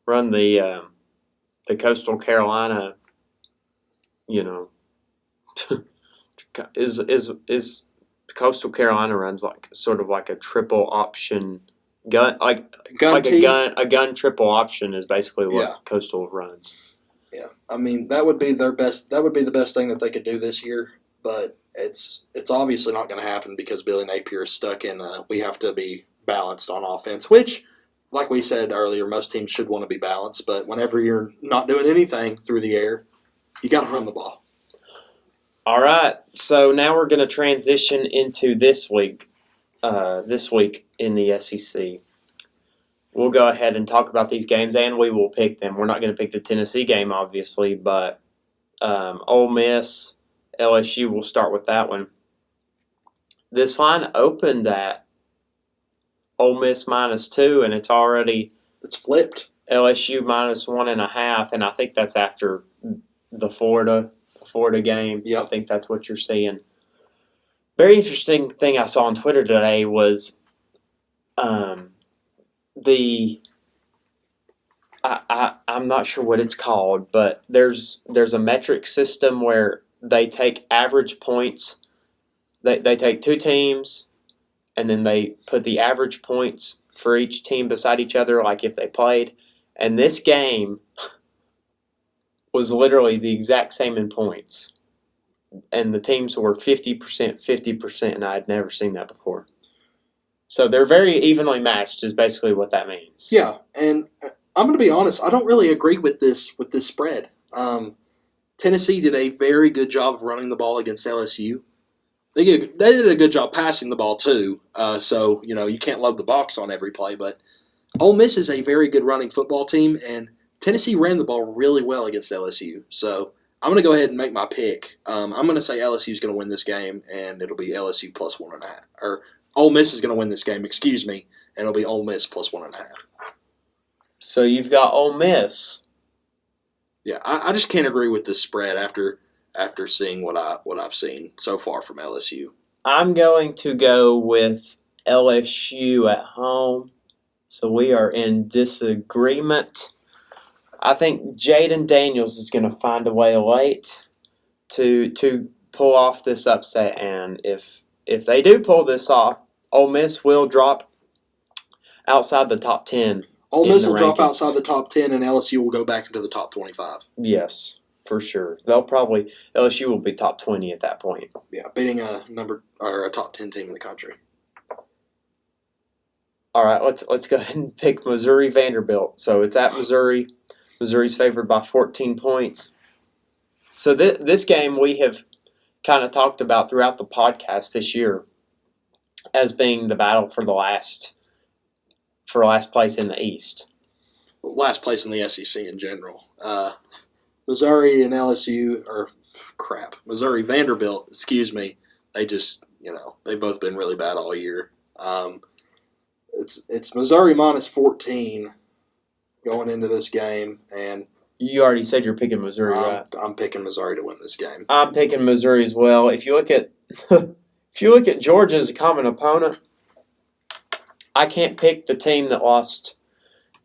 run the Coastal Carolina. You know, is Coastal Carolina runs like sort of like a triple option gun a gun triple option is basically what Coastal runs. Yeah, I mean that would be their best. That would be the best thing that they could do this year. But it's obviously not going to happen because Billy Napier is stuck in. We have to be balanced on offense, which, like we said earlier, most teams should want to be balanced. But whenever you're not doing anything through the air, you got to run the ball. All right, so now we're going to transition into this week. This week in the SEC. We'll go ahead and talk about these games, and we will pick them. We're not going to pick the Tennessee game, obviously, but Ole Miss, LSU, we'll start with that one. This line opened at Ole Miss -2, and it's flipped. LSU -1.5, and I think that's after the Florida game. Yep. I think that's what you're seeing. Very interesting thing I saw on Twitter today was I'm not sure what it's called, but there's a metric system where they take average points. They take two teams, and then they put the average points for each team beside each other, like if they played. And this game was literally the exact same in points. And the teams were 50%, and I had never seen that before. So they're very evenly matched is basically what that means. Yeah, and I'm going to be honest, I don't really agree with this spread. Tennessee did a very good job of running the ball against LSU. They did a good job passing the ball too. So, you can't load the box on every play, but Ole Miss is a very good running football team, and Tennessee ran the ball really well against LSU. So I'm going to go ahead and make my pick. I'm going to say LSU is going to win this game, and it'll be LSU +1.5. Or Ole Miss is going to win this game, and it'll be Ole Miss +1.5. So you've got Ole Miss. Yeah, I just can't agree with this spread after seeing what I've seen so far from LSU. I'm going to go with LSU at home. So we are in disagreement. I think Jaden Daniels is going to find a way late to pull off this upset, and if they do pull this off, Ole Miss will drop outside the top 10. Ole Miss will drop outside the top 10, and LSU will go back into the top 25. Yes, for sure. LSU will be top 20 at that point. Yeah, beating a top 10 team in the country. All right, let's go ahead and pick Missouri Vanderbilt. So it's at Missouri. Missouri's favored by 14 points. So this game we have kind of talked about throughout the podcast this year as being the battle for last place in the East. Last place in the SEC in general. Missouri and LSU, Missouri Vanderbilt, they just, they've both been really bad all year. It's Missouri -14 going into this game, and you already said you're picking Missouri, right? I'm picking Missouri to win this game. I'm picking Missouri as well. If you look at Georgia as a common opponent, I can't pick the team that lost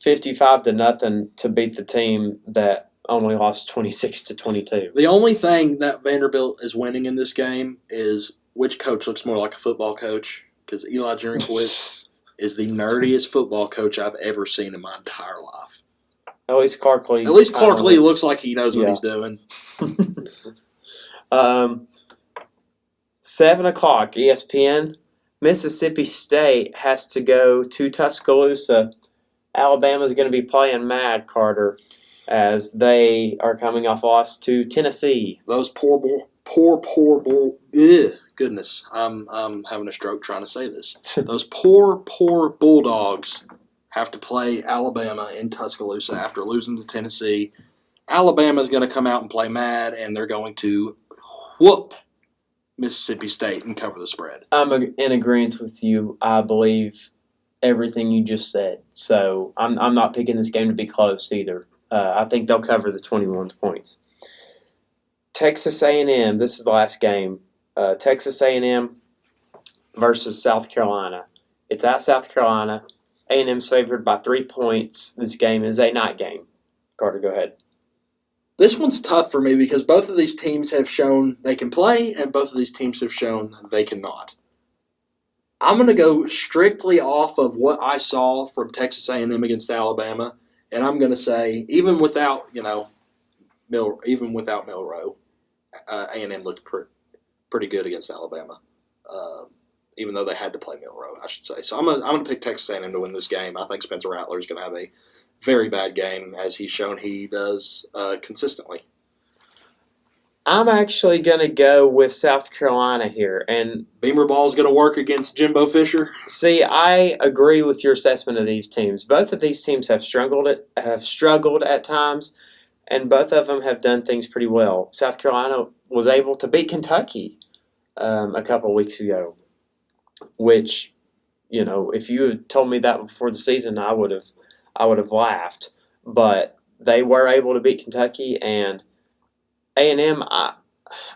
55-0 to beat the team that only lost 26-22. The only thing that Vanderbilt is winning in this game is which coach looks more like a football coach, because Eli Drinkwitz is the nerdiest football coach I've ever seen in my entire life. At least Clark Lee. Looks like he knows what he's doing. 7 o'clock, ESPN. Mississippi State has to go to Tuscaloosa. Alabama's going to be playing Mad, Carter, as they are coming off a loss to Tennessee. Those poor goodness, I'm having a stroke trying to say this. Those poor Bulldogs have to play Alabama in Tuscaloosa after losing to Tennessee. Alabama's going to come out and play Mad, and they're going to whoop Mississippi State and cover the spread. I'm in agreement with you. I believe everything you just said. So I'm not picking this game to be close either. I think they'll cover the 21 points. Texas A&M. This is the last game. Texas A&M versus South Carolina. It's at South Carolina. A&M's favored by 3 points. This game is a night game. Carter, go ahead. This one's tough for me because both of these teams have shown they can play, and both of these teams have shown they cannot. I'm going to go strictly off of what I saw from Texas A&M against Alabama, and I'm going to say even without Milroe, A&M looked pretty good against Alabama. Even though they had to play Milroe, I should say. So I'm going to pick Texas A&M to win this game. I think Spencer Rattler is going to have a very bad game, as he's shown he does consistently. I'm actually going to go with South Carolina here. And Beamer ball is going to work against Jimbo Fisher. see, I agree with your assessment of these teams. Both of these teams have struggled at times, and both of them have done things pretty well. South Carolina was able to beat Kentucky a couple weeks ago, which, if you had told me that before the season, I would have laughed. But they were able to beat Kentucky, and A&M,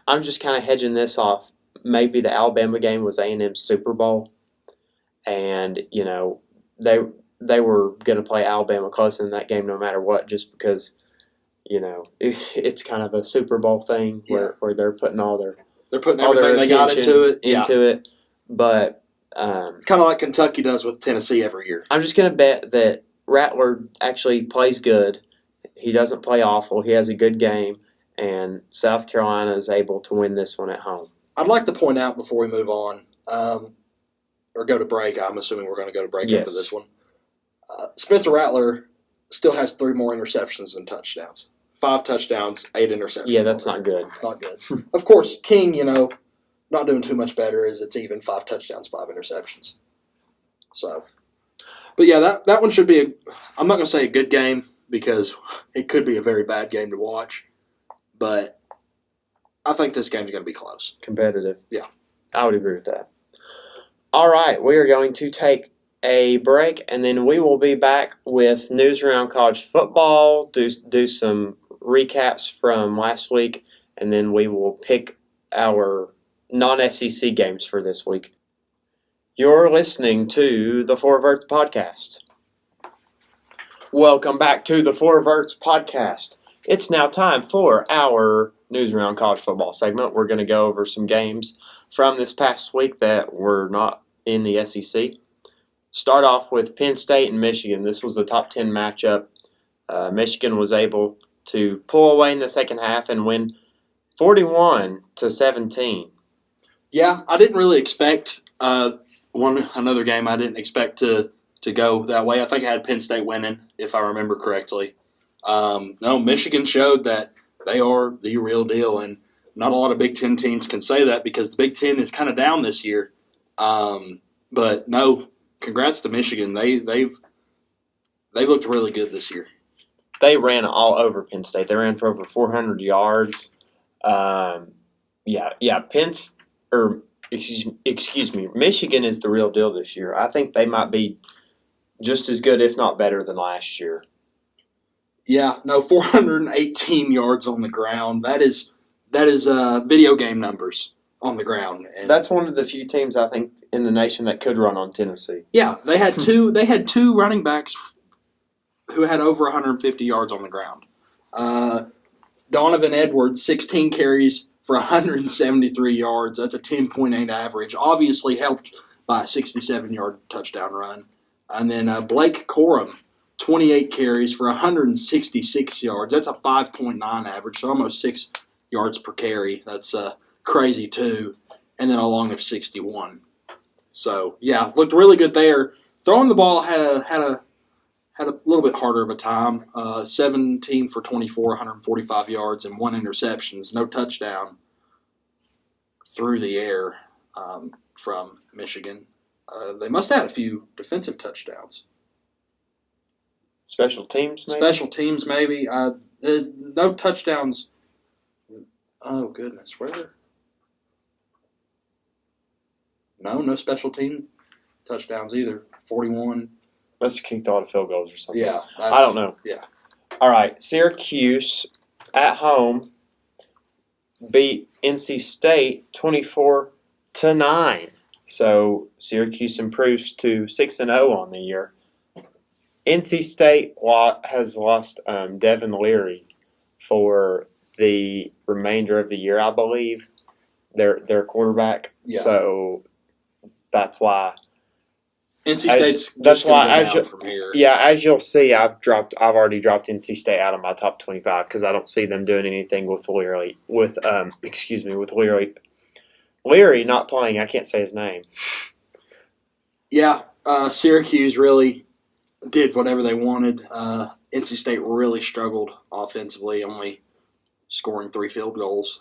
I'm just kind of hedging this off. Maybe the Alabama game was A&M's Super Bowl, and they were going to play Alabama close in that game no matter what, just because it's kind of a Super Bowl thing where they're putting everything they got into it. But kind of like Kentucky does with Tennessee every year. I'm just going to bet that Rattler actually plays good. He doesn't play awful. He has a good game. And South Carolina is able to win this one at home. I'd like to point out before we move on, or go to break. I'm assuming we're going to go to break after this one. Spencer Rattler still has 3 more interceptions than touchdowns. 5 touchdowns, 8 interceptions. Yeah, that's not good. Not good. Of course, King, not doing too much better, as it's even 5 touchdowns, 5 interceptions. So, but yeah, that one should be I'm not going to say a good game because it could be a very bad game to watch. But I think this game's going to be close. Competitive. Yeah. I would agree with that. All right, we are going to take a break, and then we will be back with news around college football, do some recaps from last week, and then we will pick our non-SEC games for this week. You're listening to the Verts podcast. Welcome back to the Verts podcast. It's now time for our News Around College Football segment. We're going to go over some games from this past week that were not in the SEC. Start off with Penn State and Michigan. This was the top 10 matchup. Michigan was able to pull away in the second half and win 41-17. Yeah, I didn't really expect another game. I didn't expect to go that way. I think I had Penn State winning, if I remember correctly. No, Michigan showed that they are the real deal, and not a lot of Big Ten teams can say that because the Big Ten is kind of down this year. But no, congrats to Michigan. They've looked really good this year. They ran all over Penn State. They ran for over 400 yards. Michigan is the real deal this year. I think they might be just as good, if not better, than last year. Yeah, no, 418 yards on the ground. That is video game numbers on the ground. And that's one of the few teams, I think, in the nation that could run on Tennessee. Yeah, they had two running backs who had over 150 yards on the ground. Donovan Edwards, 16 carries for 173 yards. That's a 10.8 average. Obviously helped by a 67-yard touchdown run. And then Blake Corum, 28 carries for 166 yards. That's a 5.9 average, so almost 6 yards per carry. That's crazy, too. And then a long of 61. So, yeah, looked really good there. Throwing the ball had a little bit harder of a time. 17 for 24, 145 yards, and 1 interceptions. No touchdown through the air from Michigan. They must have had a few defensive touchdowns. Special teams, maybe? Special teams, maybe. No touchdowns. Oh, goodness. Where? No special team touchdowns either. 41. Must have kicked all the field goals or something. Yeah. I don't know. Yeah. All right, Syracuse at home beat NC State 24-9. So Syracuse improves to 6-0 on the year. NC State has lost Devin Leary for the remainder of the year, I believe. Their quarterback. Yeah. So that's why. NC State's just going to go down from here. Yeah, as you'll see, I've already dropped NC State out of my top 25 because I don't see them doing anything with Leary. With Leary not playing. I can't say his name. Yeah, Syracuse really did whatever they wanted. NC State really struggled offensively, only scoring 3 field goals.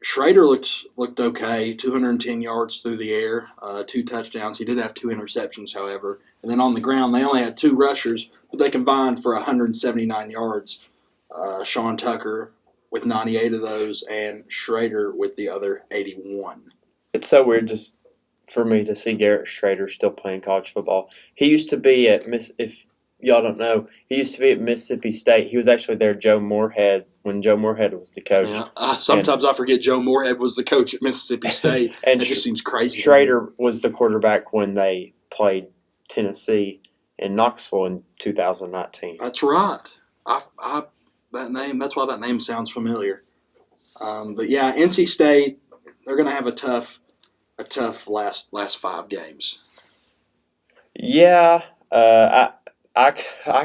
Schrader looked okay, 210 yards through the air, 2 touchdowns. He did have 2 interceptions, however. And then on the ground, they only had 2 rushers, but they combined for 179 yards. Sean Tucker with 98 of those, and Schrader with the other 81. It's so weird just for me to see Garrett Schrader still playing college football. He used to be at if y'all don't know, he used to be at Mississippi State. He was actually there Joe Moorhead when Joe Moorhead was the coach. Yeah, sometimes I forget Joe Moorhead was the coach at Mississippi State. And it just seems crazy. Schrader was the quarterback when they played Tennessee in Knoxville in 2019. That's right. That's why that name sounds familiar. But yeah, NC State, they're going to have a tough last 5 games. Yeah, I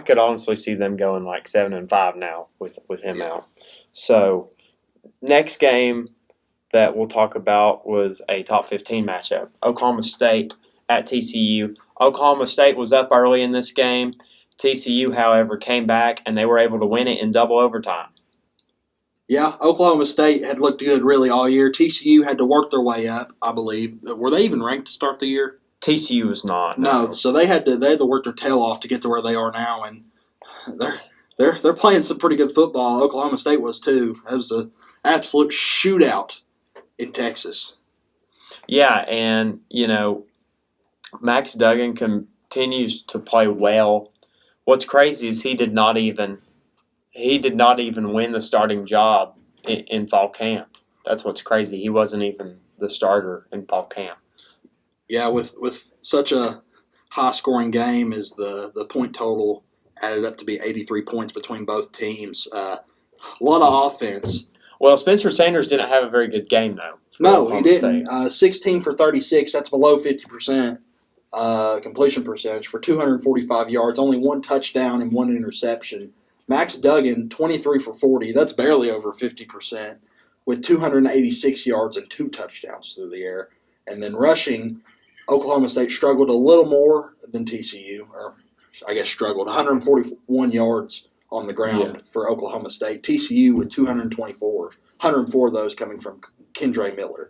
could honestly see them going like 7-5 now with him out. So next game that we'll talk about was a top 15 matchup. Oklahoma State at TCU. Oklahoma State was up early in this game. TCU, however, came back and they were able to win it in double overtime. Yeah, Oklahoma State had looked good really all year. TCU had to work their way up, I believe. Were they even ranked to start the year? TCU was not. No, so they had to work their tail off to get to where they are now, and they're playing some pretty good football. Oklahoma State was too. It was an absolute shootout in Texas. Yeah, and Max Duggan continues to play well. What's crazy is he did not even win the starting job in fall camp. That's what's crazy. He wasn't even the starter in fall camp. Yeah, with such a high-scoring game as the point total added up to be 83 points between both teams. A lot of offense. Well, Spencer Sanders didn't have a very good game, though. No, he didn't. 16 for 36. That's below 50% completion percentage for 245 yards. Only 1 touchdown and 1 interception. Max Duggan, 23 for 40. That's barely over 50% with 286 yards and 2 touchdowns through the air. And then rushing, Oklahoma State struggled a little more than TCU, or I guess struggled. 141 yards on the ground for Oklahoma State. TCU with 224. 104 of those coming from Kendre Miller.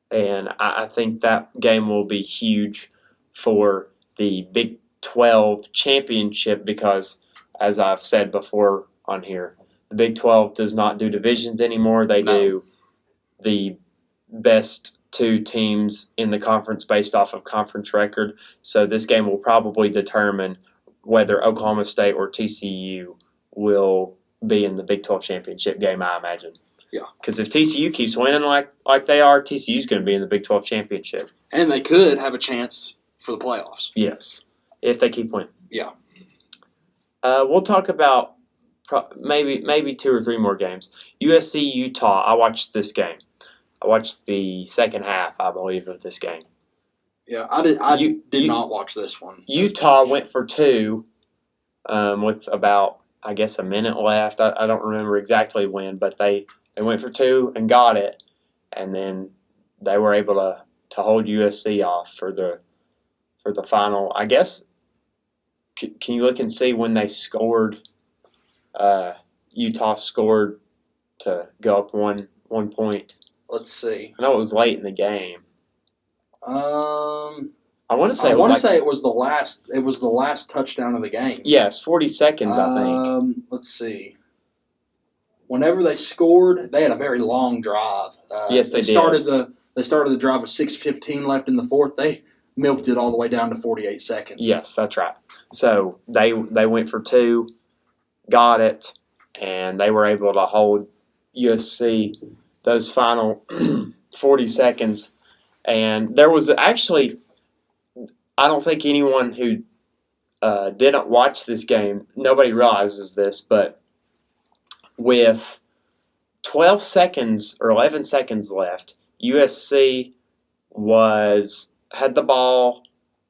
And I think that game will be huge for the Big 12 championship because, as I've said before on here, the Big 12 does not do divisions anymore. They do the best 2 teams in the conference based off of conference record. So this game will probably determine whether Oklahoma State or TCU will be in the Big 12 championship game, I imagine. Yeah. Because if TCU keeps winning like they are, TCU's going to be in the Big 12 championship. And they could have a chance for the playoffs. Yes, if they keep winning. Yeah. We'll talk about maybe 2 or 3 more games. USC Utah. I watched this game. I watched the second half, I believe, of this game. Yeah, I did not watch this one. Utah went for 2 with about, I guess, a minute left. I don't remember exactly when, but they went for 2 and got it, and then they were able to hold USC off for the final. I guess. Can you look and see when they scored? Utah scored to go up one point. Let's see. I know it was late in the game. I want to say it was the last. It was the last touchdown of the game. Yes, 40 seconds, I think. Let's see. Whenever they scored, they had a very long drive. Yes, they did. They started the drive with 6:15 left in the fourth. They milked it all the way down to 48 seconds. Yes, that's right. So they went for two, got it, and they were able to hold USC those final 40 seconds. And there was actually, I don't think anyone who didn't watch this game, nobody realizes this, but with 12 seconds or 11 seconds left, USC had the ball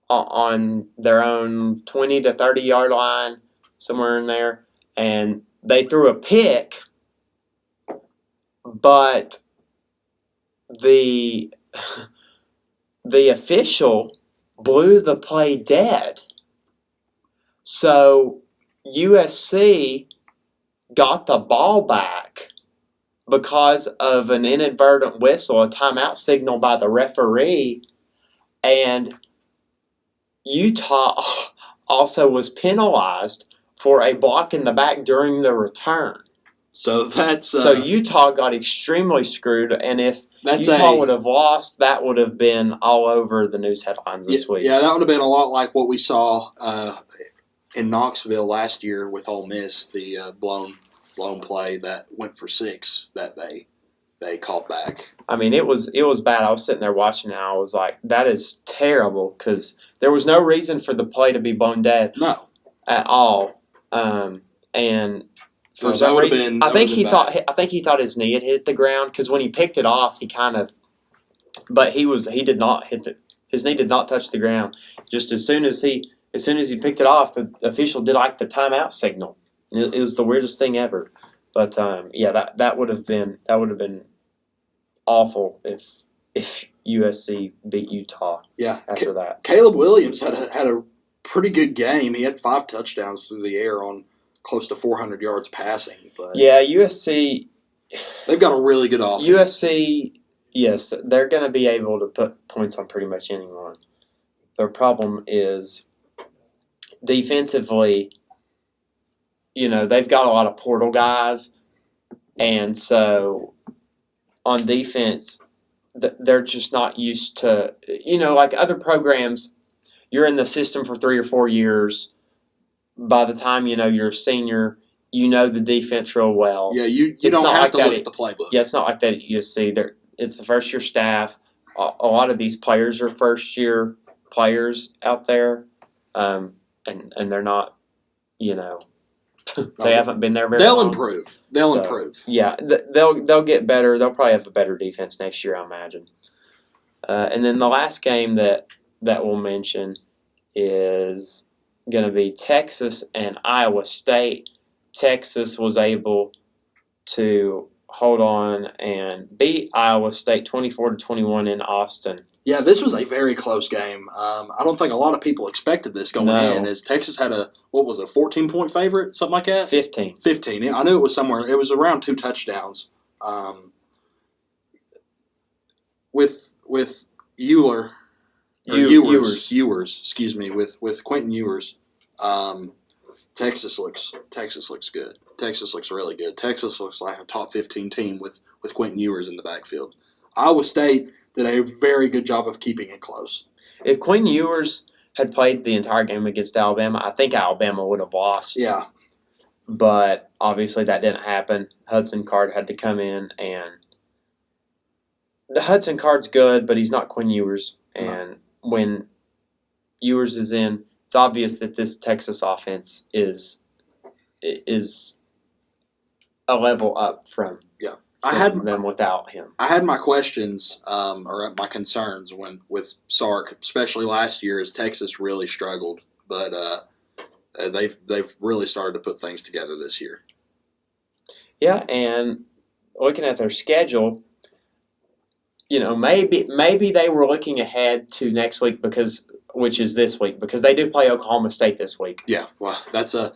on their own 20 to 30 yard line, somewhere in there, and they threw a pick, but the the official blew the play dead. So USC got the ball back because of an inadvertent whistle, a timeout signal by the referee, and Utah also was penalized for a block in the back during the return. So that's So Utah got extremely screwed, and if Utah would have lost, that would have been all over the news headlines this week. Yeah, that would have been a lot like what we saw in Knoxville last year with Ole Miss, the blown play that went for 6 that they called back. I mean, it was bad. I was sitting there watching it, and I was like, that is terrible, because there was no reason for the play to be blown dead. No. At all. And for some reason, I think he thought his knee had hit the ground, because when he picked it off, he did not hit his knee did not touch the ground. Just as soon as he picked it off, the official did like the timeout signal. It was the weirdest thing ever. But that would have been awful if USC beat Utah. Yeah. After that, Caleb Williams had a pretty good game. He had 5 touchdowns through the air on close to 400 yards passing. But yeah, USC. They've got a really good offense. USC, yes, they're going to be able to put points on pretty much anyone. Their problem is defensively. They've got a lot of portal guys, and so on defense, they're just not used to, like other programs, you're in the system for 3 or 4 years. By the time, you're a senior, the defense real well. Yeah, you don't have to look at the playbook. Yeah, it's not like that at USC. It's the first-year staff. A lot of these players are first-year players out there, and they're not, they haven't been there very long. They'll improve. Yeah, they'll get better. They'll probably have a better defense next year, I imagine. And then the last game that we'll mention is going to be Texas and Iowa State. Texas was able to hold on and beat Iowa State 24-21 in Austin. Yeah, this was a very close game. I don't think a lot of people expected this going in, as Texas had a 14-point favorite, something like that? 15. 15. I knew it was somewhere. It was around 2 touchdowns. With Ewers, excuse me, with Quentin Ewers, Texas looks good. Texas looks really good. Texas looks like a top 15 team with Quentin Ewers in the backfield. Iowa State did a very good job of keeping it close. If Quentin Ewers had played the entire game against Alabama, I think Alabama would have lost. Yeah. But obviously that didn't happen. Hudson Card had to come in, and Hudson Card's good, but he's not Quinn Ewers. And when Ewers is in, it's obvious that this Texas offense is a level up from them without him. I had my questions or my concerns with Sark, especially last year, as Texas really struggled. But they've really started to put things together this year. Yeah, and looking at their schedule, maybe they were looking ahead to next week which is this week, because they do play Oklahoma State this week. Yeah, well, it's a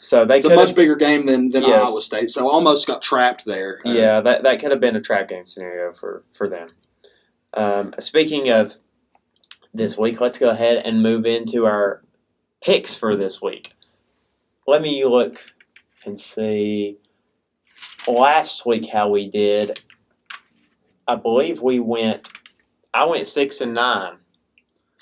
much bigger game than yes. Iowa State, so almost got trapped there. Yeah, that could have been a trap game scenario for them. Speaking of this week, let's go ahead and move into our picks for this week. Let me look and see last week how we did. I believe I went 6-9.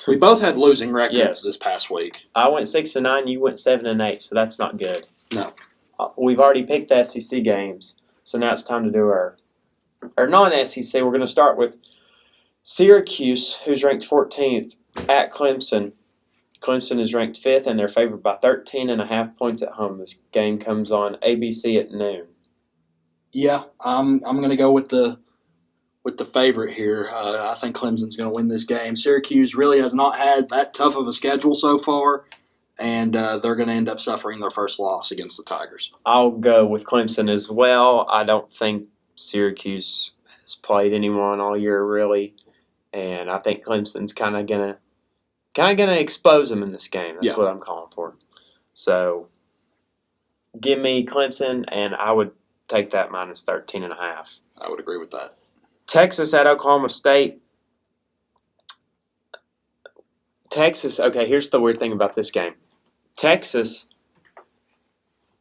We both had losing records Yes. this past week. I went 6-9. You went 7-8. So that's not good. No. We've already picked the SEC games, so now it's time to do our non-SEC. We're going to start with Syracuse, who's ranked 14th, at Clemson. Clemson is ranked 5th, and they're favored by 13.5 points at home. This game comes on ABC at noon. Yeah, I'm going to go with the favorite here. I think Clemson's going to win this game. Syracuse really has not had that tough of a schedule so far, and they're going to end up suffering their first loss against the Tigers. I'll go with Clemson as well. I don't think Syracuse has played anyone all year really, and I think Clemson's kind of gonna expose them in this game. That's what I'm calling for. So, give me Clemson, and I would take that minus 13.5. I would agree with that. Texas at Oklahoma State. Texas, okay, here's the weird thing about this game. Texas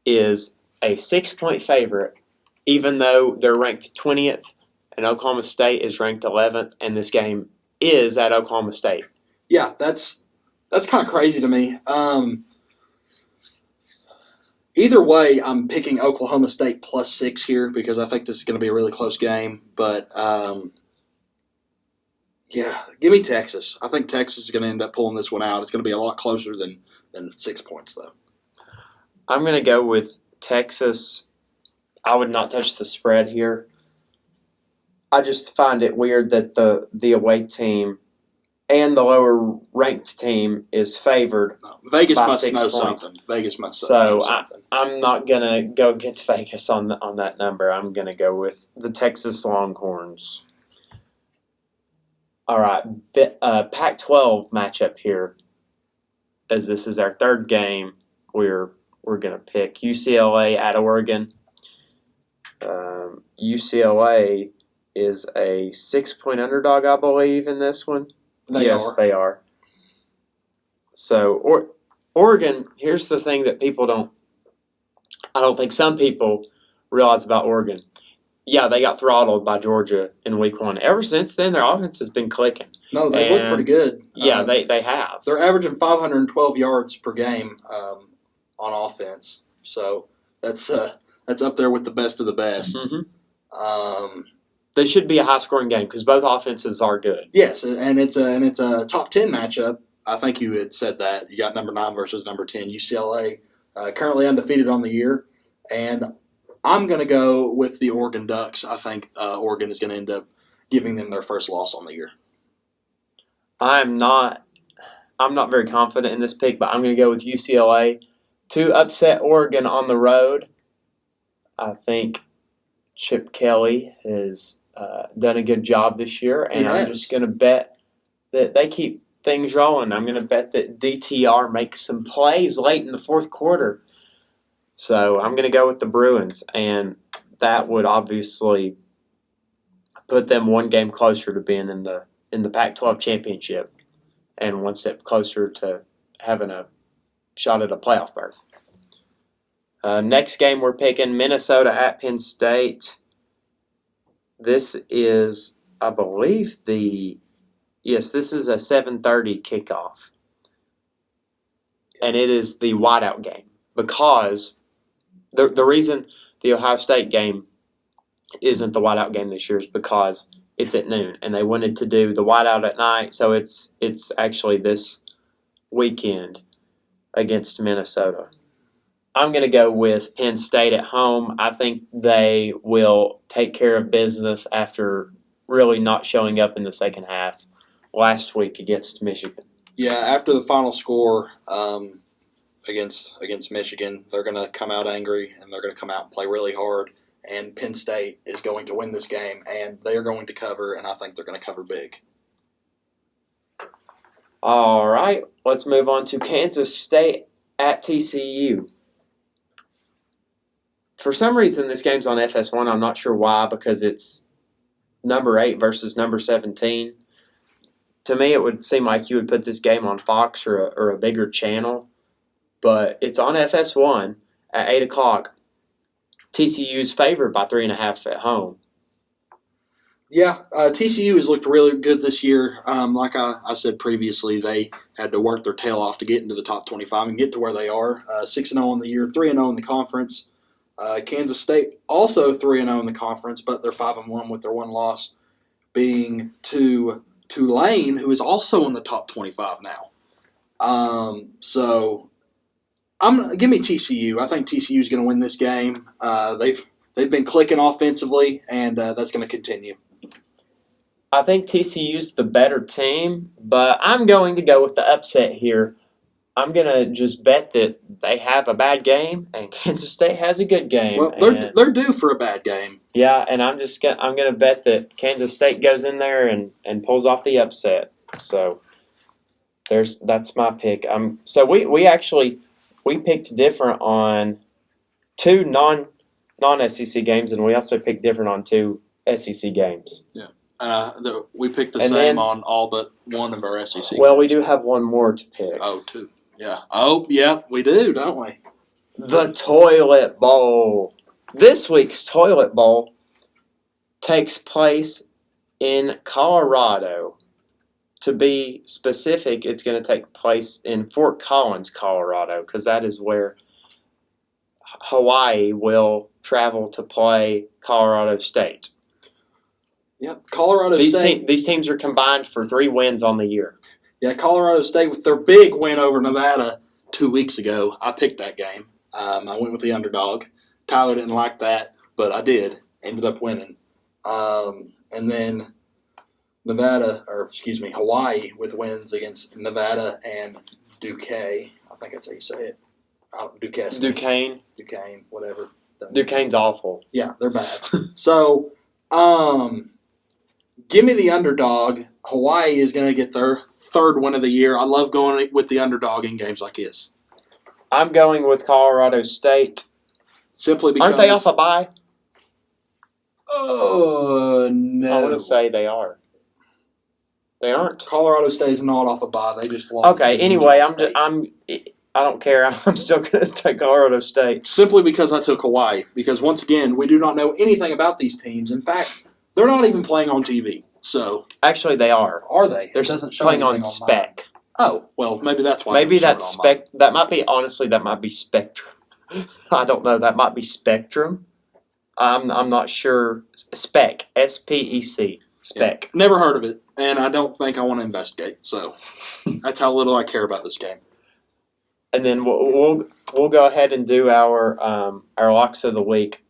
is a 6-point favorite, even though they're ranked 20th, and Oklahoma State is ranked 11th, and this game is at Oklahoma State. Yeah, that's kind of crazy to me. Either way, I'm picking Oklahoma State +6 here because I think this is going to be a really close game. But, yeah, give me Texas. I think Texas is going to end up pulling this one out. It's going to be a lot closer than 6 points, though. I'm going to go with Texas. I would not touch the spread here. I just find it weird that the away team and the lower ranked team is favored. No, Vegas by must 6 know points. something. Vegas must So know something. I'm not gonna go against Vegas on that number. I'm gonna go with the Texas Longhorns. All right, Pac-12 matchup here, as this is our third game. We're gonna pick UCLA at Oregon. UCLA is a 6-point underdog, I believe, in this one. They are. So, Oregon, here's the thing that I don't think some people realize about Oregon. Yeah, they got throttled by Georgia in week 1. Ever since then, their offense has been clicking. No, they look pretty good. Yeah, they have. They're averaging 512 yards per game on offense. So that's up there with the best of the best. Mm-hmm. They should be a high-scoring game because both offenses are good. Yes, and it's a top 10 matchup. I think you had said that. You got number 9 versus number 10. UCLA currently undefeated on the year, and I'm going to go with the Oregon Ducks. I think Oregon is going to end up giving them their first loss on the year. I'm not very confident in this pick, but I'm going to go with UCLA to upset Oregon on the road. I think Chip Kelly has done a good job this year, and I'm just going to bet that they keep things rolling. I'm going to bet that DTR makes some plays late in the fourth quarter. So I'm going to go with the Bruins, and that would obviously put them one game closer to being in the Pac-12 championship, and one step closer to having a shot at a playoff berth. Next game we're picking Minnesota at Penn State. This is, I believe, this is a 7:30 kickoff. And it is the whiteout game because the reason the Ohio State game isn't the whiteout game this year is because it's at noon, and they wanted to do the whiteout at night, so it's actually this weekend against Minnesota. I'm going to go with Penn State at home. I think they will take care of business after really not showing up in the second half last week against Michigan. Yeah, after the final score against Michigan, they're going to come out angry, and they're going to come out and play really hard, and Penn State is going to win this game, and they are going to cover, and I think they're going to cover big. All right, let's move on to Kansas State at TCU. For some reason, this game's on FS1. I'm not sure why, because it's number 8 versus number 17. To me, it would seem like you would put this game on Fox or a bigger channel, but it's on FS1 at 8 o'clock. TCU's favored by 3.5 at home. Yeah, TCU has looked really good this year. Like I said previously, they had to work their tail off to get into the top 25 and get to where they are. 6-0 in the year, 3-0 in the conference. Kansas State also 3-0 in the conference, but they're 5-1 with their one loss being to Tulane, who is also in the top 25 now. So give me TCU. I think TCU is going to win this game. They've been clicking offensively, and that's going to continue. I think TCU's the better team, but I'm going to go with the upset here. I'm gonna just bet that they have a bad game and Kansas State has a good game. Well, they're due for a bad game. Yeah, and I'm gonna bet that Kansas State goes in there and pulls off the upset. So that's my pick. So we actually picked different on two non SEC games, and we also picked different on two SEC games. Yeah. We picked the same on all but one of our SEC. Well, we do have one more to pick. Oh, two. Yeah. Oh, yeah, we do, don't we? The Toilet Bowl. This week's Toilet Bowl takes place in Colorado. To be specific, it's going to take place in Fort Collins, Colorado, because that is where Hawaii will travel to play Colorado State. Yep, Colorado State. These teams are combined for 3 wins on the year. Yeah, Colorado State with their big win over Nevada 2 weeks ago. I picked that game. I went with the underdog. Tyler didn't like that, but I did. Ended up winning. And then Hawaii with wins against Nevada and Duquesne. I think that's how you say it. Duquesne, whatever. Duquesne's awful. Yeah, they're bad. So, give me the underdog. Hawaii is going to get their 3rd win of the year. I love going with the underdog in games like this. I'm going with Colorado State. Simply because... Aren't they off a bye? Oh, no. I want to say they are. They aren't. Colorado State is not off a bye. They just lost. Okay, anyway, I don't care. I'm still going to take Colorado State. Simply because I took Hawaii. Because, once again, we do not know anything about these teams. In fact, they're not even playing on TV. So actually, they are. Are they? They're playing on Spec. Oh, well, maybe that's why. Maybe that's Spec. That might be Spectrum. I don't know. That might be Spectrum. I'm not sure. Spec. SPEC. Spec. Yeah, never heard of it, and I don't think I want to investigate. So that's how little I care about this game. And then we'll go ahead and do our locks of the week.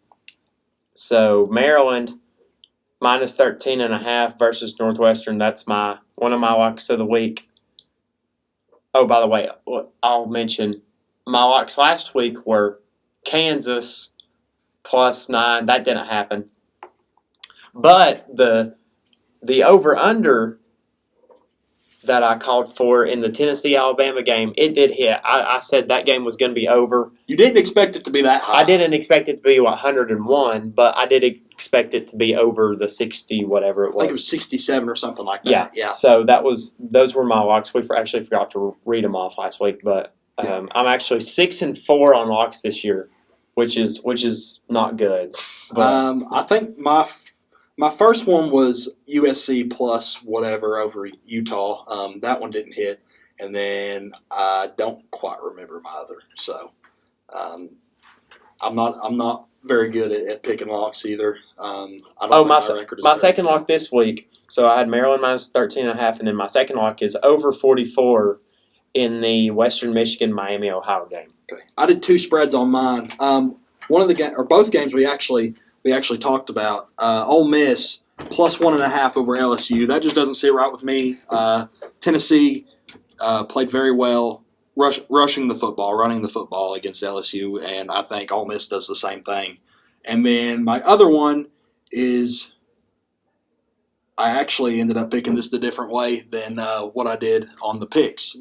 So Maryland minus 13.5 versus Northwestern. That's one of my locks of the week. Oh, by the way, I'll mention my locks last week were Kansas plus 9. That didn't happen. But the over-under that I called for in the Tennessee-Alabama game, it did hit. I said that game was going to be over. You didn't expect it to be that high. I didn't expect it to be 101, but I did expect it to be over the 60, whatever it was. I think it was 67 or something like that. Yeah. So those were my locks. We actually forgot to read them off last week, but I'm actually 6-4 on locks this year, which is not good. But, I think my first one was USC plus whatever over Utah. That one didn't hit, and then I don't quite remember my other. So I'm not very good at picking locks either. My second lock this week. So I had Maryland minus 13.5, and then my second lock is over 44 in the Western Michigan Miami Ohio game. Okay, I did 2 spreads on mine. One of the both games we actually talked about. Ole Miss plus 1.5 over LSU. That just doesn't sit right with me. Tennessee played very well, running the football against LSU, and I think Ole Miss does the same thing. And then my other one is I actually ended up picking this a different way than what I did on the picks,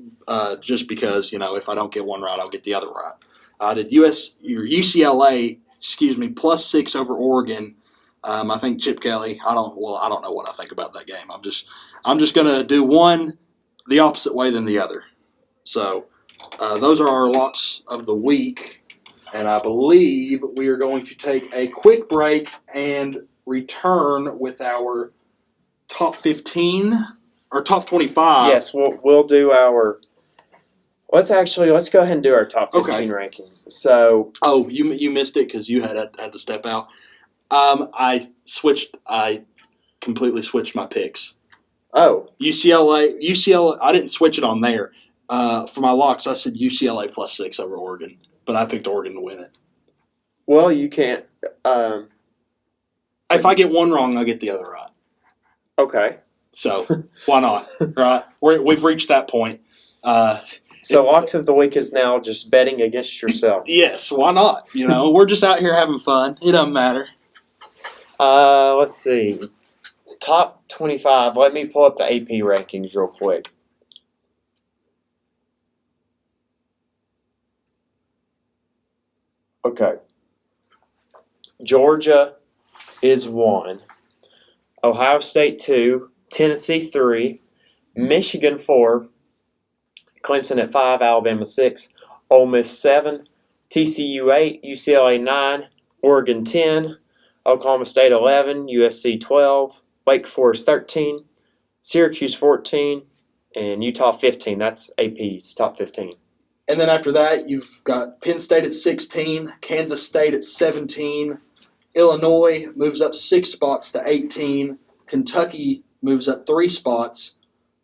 just because, if I don't get one right, I'll get the other right. I did UCLA, plus 6 over Oregon. I think Chip Kelly. I don't know what I think about that game. I'm just gonna do one the opposite way than the other. So those are our locks of the week, and I believe we are going to take a quick break and return with our top 15 or top 25. Yes, we'll do our. Let's go ahead and do our top 15 rankings. So, oh, you missed it because you had to step out. I completely switched my picks. Oh, UCLA. I didn't switch it on there. For my locks, I said UCLA +6 over Oregon, but I picked Oregon to win it. well, you can't. If I get one wrong, I get the other right. Okay. So why not? Right? We've reached that point. So locks of the week is now just betting against yourself. Yes, why not? We're just out here having fun. It doesn't matter. Let's see. Top 25. Let me pull up the AP rankings real quick. Okay. Georgia is 1. Ohio State 2. Tennessee 3. Michigan 4. Clemson at 5. Alabama 6. Ole Miss 7. TCU 8. UCLA 9. Oregon 10. Oklahoma State 11. USC 12. Wake Forest 13. Syracuse 14. And Utah 15. That's AP's top 15. And then after that, you've got Penn State at 16, Kansas State at 17, Illinois moves up 6 spots to 18, Kentucky moves up 3 spots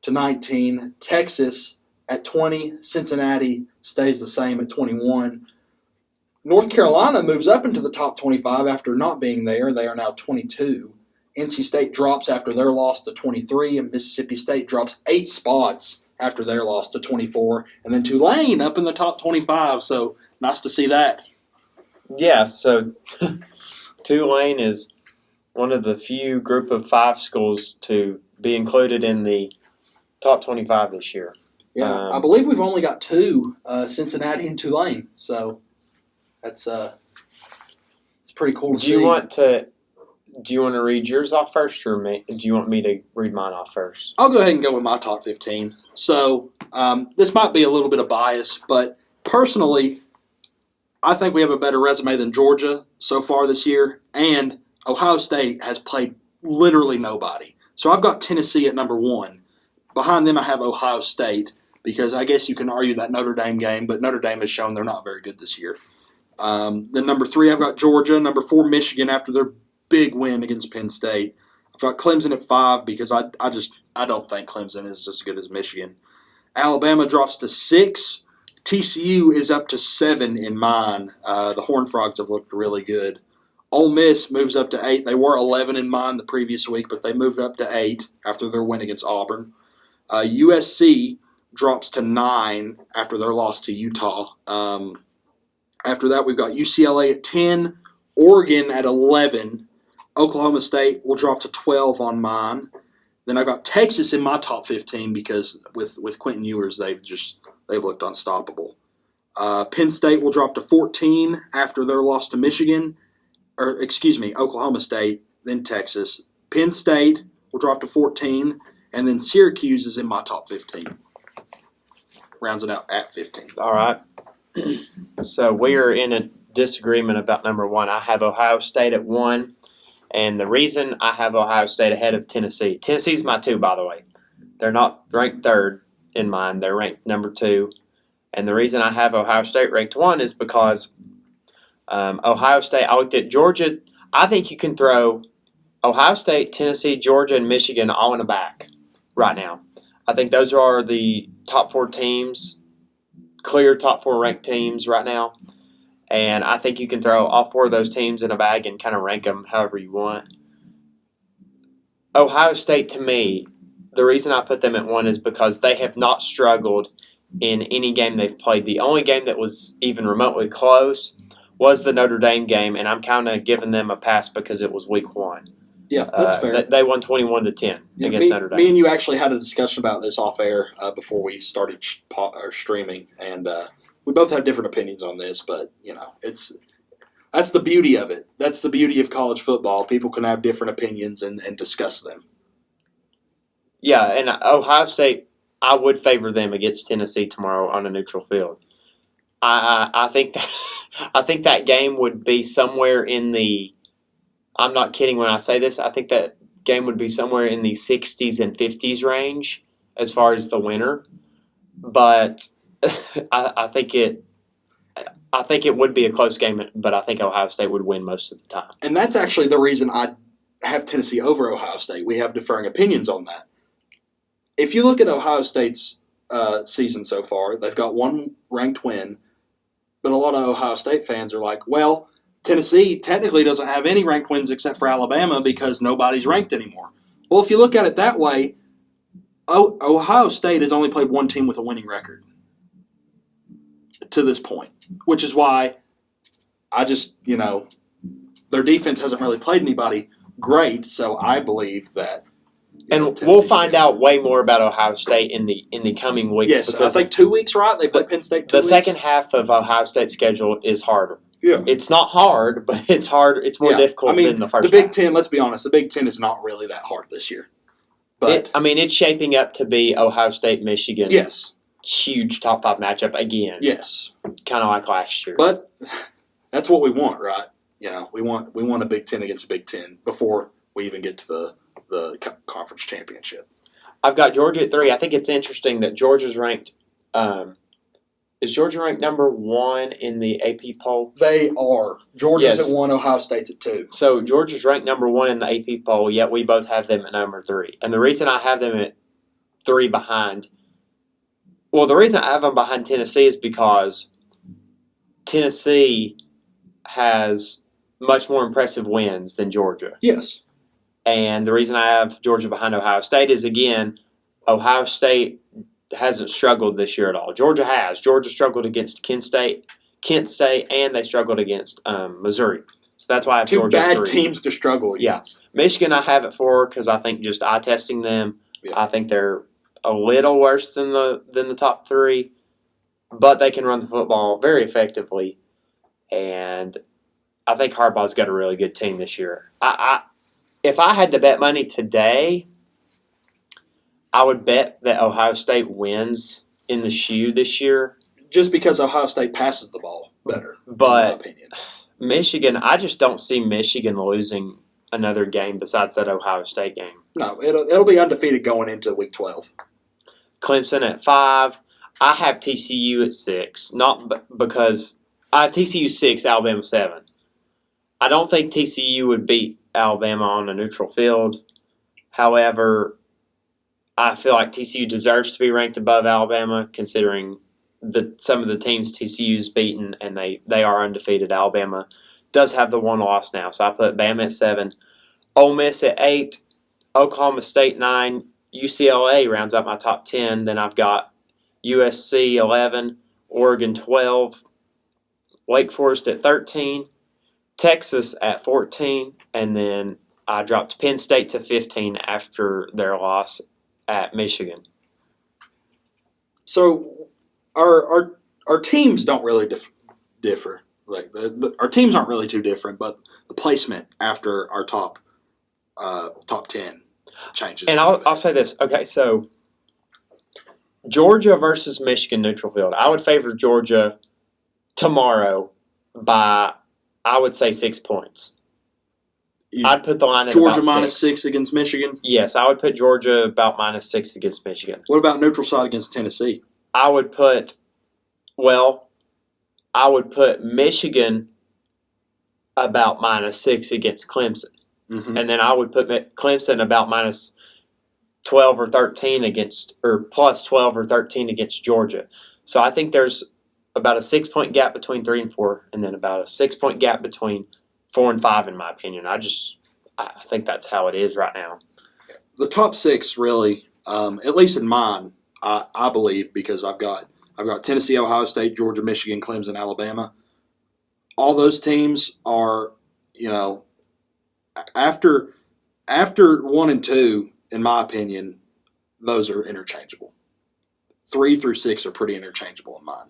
to 19, Texas at 20, Cincinnati stays the same at 21. North Carolina moves up into the top 25 after not being there. They are now 22. NC State drops after their loss to 23, and Mississippi State drops 8 spots after their loss to 24. And then Tulane up in the top 25, so nice to see that. Yeah, so Tulane is one of the few group of 5 schools to be included in the top 25 this year. Yeah, I believe we've only got 2, Cincinnati and Tulane, so that's it's pretty cool to see. Do you want to read yours off first, or do you want me to read mine off first? I'll go ahead and go with my top 15. So this might be a little bit of bias, but personally, I think we have a better resume than Georgia so far this year, and Ohio State has played literally nobody. So I've got Tennessee at number 1. Behind them, I have Ohio State, because I guess you can argue that Notre Dame game, but Notre Dame has shown they're not very good this year. Then number 3, I've got Georgia. Number 4, Michigan after their big win against Penn State. I've got Clemson at 5 because I don't think Clemson is as good as Michigan. Alabama drops to 6. TCU is up to 7 in mine. The Horned Frogs have looked really good. Ole Miss moves up to 8. They were 11 in mine the previous week, but they moved up to 8 after their win against Auburn. USC drops to 9 after their loss to Utah. After that, we've got UCLA at 10, Oregon at 11, Oklahoma State will drop to 12 on mine. Then I've got Texas in my top 15 because with Quentin Ewers, they've looked unstoppable. Penn State will drop to 14 after their loss to Michigan, Oklahoma State, then Texas. Penn State will drop to 14, and then Syracuse is in my top 15. Rounds it out at 15. All right. So we are in a disagreement about number 1. I have Ohio State at 1, and the reason I have Ohio State ahead of Tennessee's my 2, by the way. They're not ranked 3rd in mine. They're ranked number 2. And the reason I have Ohio State ranked 1 is because Ohio State, I looked at Georgia. I think you can throw Ohio State, Tennessee, Georgia, and Michigan all in a bag right now. I think those are the top 4 teams, clear top 4 ranked teams right now. And I think you can throw all 4 of those teams in a bag and kind of rank them however you want. Ohio State, to me, the reason I put them at 1 is because they have not struggled in any game they've played. The only game that was even remotely close was the Notre Dame game, and I'm kind of giving them a pass because it was week 1. Yeah, that's fair. They won 21-10 against Notre Dame. Me and you actually had a discussion about this off air before we started streaming, and we both have different opinions on this. But that's the beauty of it. That's the beauty of college football. People can have different opinions and discuss them. Yeah, and Ohio State, I would favor them against Tennessee tomorrow on a neutral field. I think that game would be somewhere in the. I'm not kidding when I say this. I think that game would be somewhere in the 60s and 50s range as far as the winner. But I think it. I think it would be a close game, but I think Ohio State would win most of the time. And that's actually the reason I have Tennessee over Ohio State. We have differing opinions on that. If you look at Ohio State's season so far, they've got one ranked win, but a lot of Ohio State fans are like, well, Tennessee technically doesn't have any ranked wins except for Alabama because nobody's ranked anymore. Well, if you look at it that way, Ohio State has only played one team with a winning record to this point, which is why I just, their defense hasn't really played anybody great, so I believe that. And we'll find out way more about Ohio State in the coming weeks. Yes, I think 2 weeks, right? They play Penn State 2 weeks. The second half of Ohio State's schedule is harder. Yeah. It's not hard, but it's hard. It's more difficult than the first half. The Big half. Ten, let's be honest, the Big Ten is not really that hard this year. But it's shaping up to be Ohio State, Michigan. Yes. Huge top 5 matchup again. Yes. Kind of like last year. But that's what we want, right? We want a Big Ten against a Big Ten before we even get to the conference championship. I've got Georgia at 3. I think it's interesting that Georgia's ranked. Is Georgia ranked number 1 in the AP poll? They are. Georgia's at 1, Ohio State's at 2. So Georgia's ranked number 1 in the AP poll, yet we both have them at number 3. And the reason I have them at 3 behind. Well, the reason I have them behind Tennessee is because Tennessee has much more impressive wins than Georgia. Yes. And the reason I have Georgia behind Ohio State is, again, Ohio State hasn't struggled this year at all. Georgia has. Georgia struggled against Kent State, and they struggled against Missouri. So that's why I have Georgia at 3. Two bad teams to struggle against. Yeah. Michigan I have at 4 because I think just eye testing them, I think they're a little worse than the top 3, but they can run the football very effectively, and I think Harbaugh's got a really good team this year. If I had to bet money today, I would bet that Ohio State wins in the shoe this year. Just because Ohio State passes the ball better, but in my opinion. Michigan, I just don't see Michigan losing another game besides that Ohio State game. No, it'll be undefeated going into Week 12. Clemson at 5. I have TCU at 6, not because I have TCU 6, Alabama 7. I don't think TCU would beat Alabama on a neutral field. However, I feel like TCU deserves to be ranked above Alabama, considering some of the teams TCU's beaten, and they are undefeated. Alabama does have the one loss now, so I put Bama at 7, Ole Miss at 8, Oklahoma State 9, UCLA rounds out my top 10. Then I've got USC 11, Oregon 12, Wake Forest at 13, Texas at 14, and then I dropped Penn State to 15 after their loss at Michigan. So our teams don't really differ. Like our teams aren't really too different, but the placement after our top 10 changes. And I'll say this. Okay, so Georgia versus Michigan neutral field. I would favor Georgia tomorrow by, I would say, 6 points. I'd put the line at Georgia about minus 6 against Michigan? Yes, I would put Georgia about minus 6 against Michigan. What about neutral side against Tennessee? I would put Michigan about minus 6 against Clemson. Mm-hmm. And then I would put Clemson about minus 12 or 13 plus 12 or 13 against Georgia. So I think there's about a 6-point gap between 3 and 4, and then about a 6-point gap between 4 and 5, in my opinion. I think that's how it is right now. The top 6 really, at least in mine, I believe, because I've got Tennessee, Ohio State, Georgia, Michigan, Clemson, Alabama. All those teams are, after 1 and 2, in my opinion, those are interchangeable. 3 through 6 are pretty interchangeable in mine,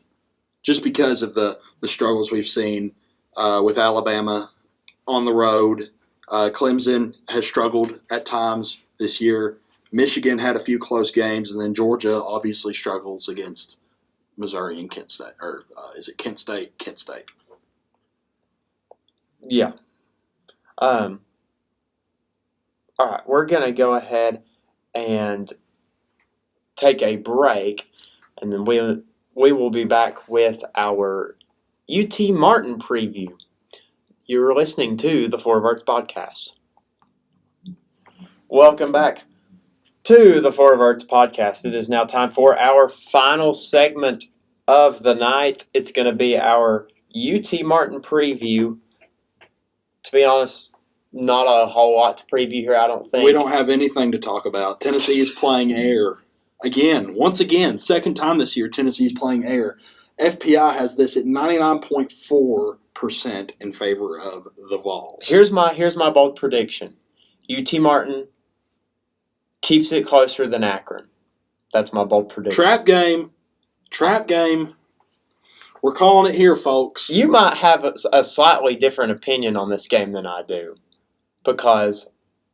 just because of the struggles we've seen with Alabama on the road. Clemson has struggled at times this year. Michigan had a few close games, and then Georgia obviously struggles against Missouri and Kent State. Or is it Kent State? Kent State. Yeah. All right, we're going to go ahead and take a break, and then we will be back with our UT Martin preview. You're listening to the Verts podcast. Welcome back to the Verts podcast. It is now time for our final segment of the night. It's going to be our UT Martin preview. To be honest, not a whole lot to preview here, I don't think. We don't have anything to talk about. Tennessee is playing air. Once again, second time this year, Tennessee is playing air. FPI has this at 99.4% in favor of the Vols. Here's my bold prediction. UT Martin keeps it closer than Akron. That's my bold prediction. Trap game. We're calling it here, folks. You might have a slightly different opinion on this game than I do, because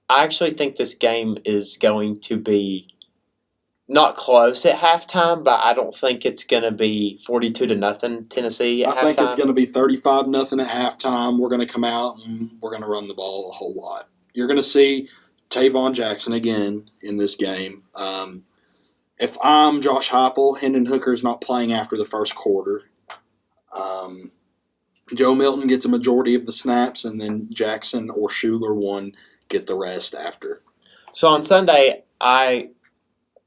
I actually think this game is going to be not close at halftime, but I don't think it's going to be 42-0 Tennessee at halftime. I think it's going to be 35-0 at halftime. We're going to come out and we're going to run the ball a whole lot. You're going to see Tavon Jackson again in this game. If I'm Josh Heupel, Hendon Hooker's not playing after the first quarter. Joe Milton gets a majority of the snaps, and then Jackson or Schuler get the rest after. So on Sunday, I'm